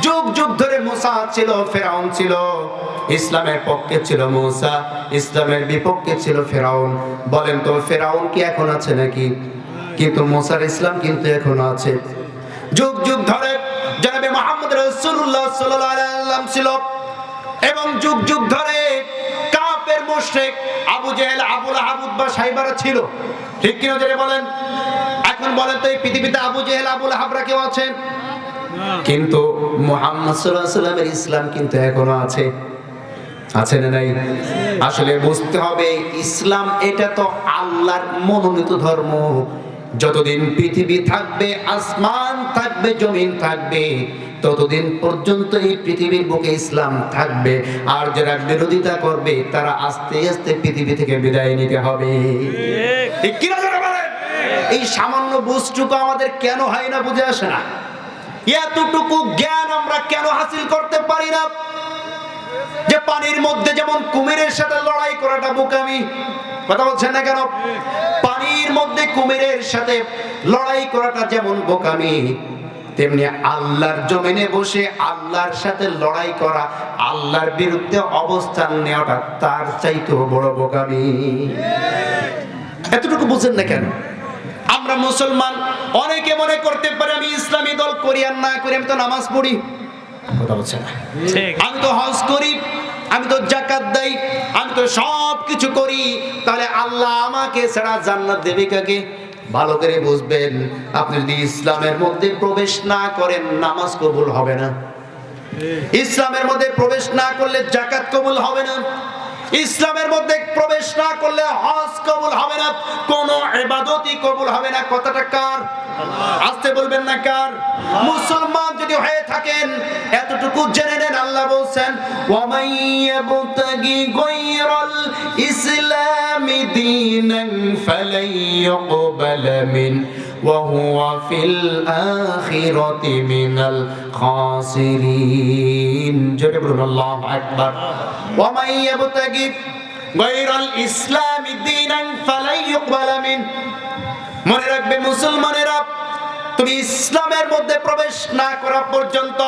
যুগ যুগ ধরে মুসা ছিল, ফেরাউন ছিল। ইসলামের পক্ষে ছিল মুসা, ইসলামের বিপক্ষে ছিল ফেরাউন। বলেন তো ফেরাউন কি এখন আছে নাকি? কিন্তু মুসার ইসলাম কিন্তু এখনো আছে। যুগ যুগ ধরে জনাবে মুহাম্মদ রাসূলুল্লাহ সাল্লাল্লাহু আলাইহি ওয়াসাল্লাম ছিল, এবং যুগ যুগ ধরে কাফের মুশরিক আবু জেহেল, আবু লাহাব, উতবা, সাইবারা ছিল। ঠিক কিনা জেনে বলেন? এখন বলেন তো এই পৃথিবীতে আবু জেহেল, আবু লাহাবরা কেউ আছেন? কিন্তু মুহাম্মদ সাল্লাল্লাহু আলাইহি ওয়াসাল্লামের ইসলাম কিন্তু এখনো আছে। আছে না নাই? আসলে বুঝতে হবে ইসলাম এটা তো আল্লাহর মনোনীত ধর্ম। যতদিন পৃথিবী থাকবে, আসমান থাকবে, জমিন থাকবে, ততদিন পর্যন্ত এই পৃথিবীর বুকে ইসলাম থাকবে। আর যারা বিরোধিতা করবে তারা আস্তে আস্তে পৃথিবী থেকে বিদায় নিতে হবে। ঠিক কি না যারা বলেন? এই সামান্য বুঝটুকু আমাদের কেন হয় না বুঝে আসে না? এতটুকু জ্ঞান আমরা কেন হাসিল করতে পারি না? যে পানির মধ্যে যেমন কুমিরের সাথে লড়াই করাটা বোকামি, কথা বলছেন না কেন? পানির মধ্যে কুমিরের সাথে লড়াই করাটা যেমন বোকামি, তেমনি আল্লাহর জমিনে বসে আল্লাহর সাথে লড়াই করা, আল্লাহর বিরুদ্ধে অবস্থান নেওয়াটা তার চাইতেও বড় বোকামি। এতটুকু বুঝেন না কেন? আমরা মুসলমান, অনেকে মনে করতে পারে আমি ইসলামী দল করি আর না করি, আমি তো নামাজ পড়ি, কথা বলছে না, আমি তো হজ করি, আমি তো যাকাত দেই, আমি তো সব কিছু করি, তাহলে আল্লাহ আমাকে ছাড়া জান্নাত দেবে কাকে? ভালো করে বুঝবেন, আপনি যদি ইসলামের মধ্যে প্রবেশ না করেন নামাজ কবুল হবে না। ইসলামের মধ্যে প্রবেশ না করলে যাকাত কবুল হবে না। ইসলামের মধ্যে প্রবেশ না করলে হজ কবুল হবে না, কোন ইবাদতই কবুল হবে না। কথাটা কার? আসতে বলবেন না কার? মুসলমান যদি হয়ে থাকেন এতটুকু জেনে নেন, আল্লাহ বলছেন ওয়া মাইয়াবতাগি গায়রাল ইসলামি দীনান ফালাই ইউকবাল মিন ওয়া হুয়া ফিল আখিরাতি মিনাল খাসিরিন। জোরে বলুন আল্লাহু আকবার। ওয়া মাইয়াবতাগি গায়রাল ইসলামি দীনান ফালাই ইউকবাল মিন। মনে রাখবে মুসলমানেরা, তুমি ইসলামের মধ্যে প্রবেশ না করা পর্যন্ত,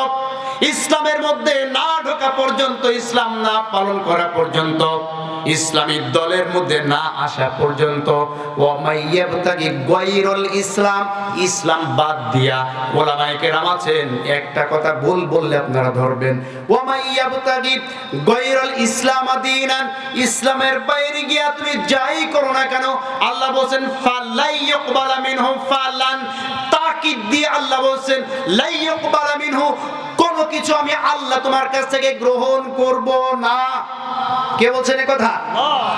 ইসলামের মধ্যে না ঢোকা পর্যন্ত, ইসলাম না পালন করা পর্যন্ত, ইসলামী দলের মধ্যে না আসা পর্যন্ত, ওয়া মাইয়াবতাগি গায়রাল ইসলাম, ইসলাম বাদ দিয়া, ওলামায়ে কেরাম আছেন একটা কথা ভুল বললে আপনারা ধরবেন, ওয়া মাইয়াবতাগি গায়রাল ইসলাম দীনান, ইসলামের বাইরে গিয়া তুমি যাই করো না কেন, আল্লাহ বলেন ফালাই ইউকবাল মিনহু, ফালান তাকিদ দিয়ে আল্লাহ বলেন লা ইউকবাল মিনহু, কোন কিছু আমি আল্লাহ তোমার কাছ থেকে গ্রহণ করব না। কে বলছেন এই কথা?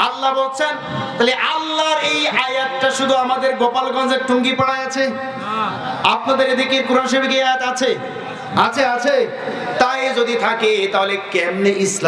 আল্লাহ বলছেন। তাহলে আল্লাহর এই আয়াতটা শুধু আমাদের গোপালগঞ্জের টুঙ্গিপাড়ায় আছে? আপনাদের এদিকে কোরআন শরীফে আয়াত আছে? আছে, আছে। তাই যদি থাকে তাহলে কেমনে ইসলাম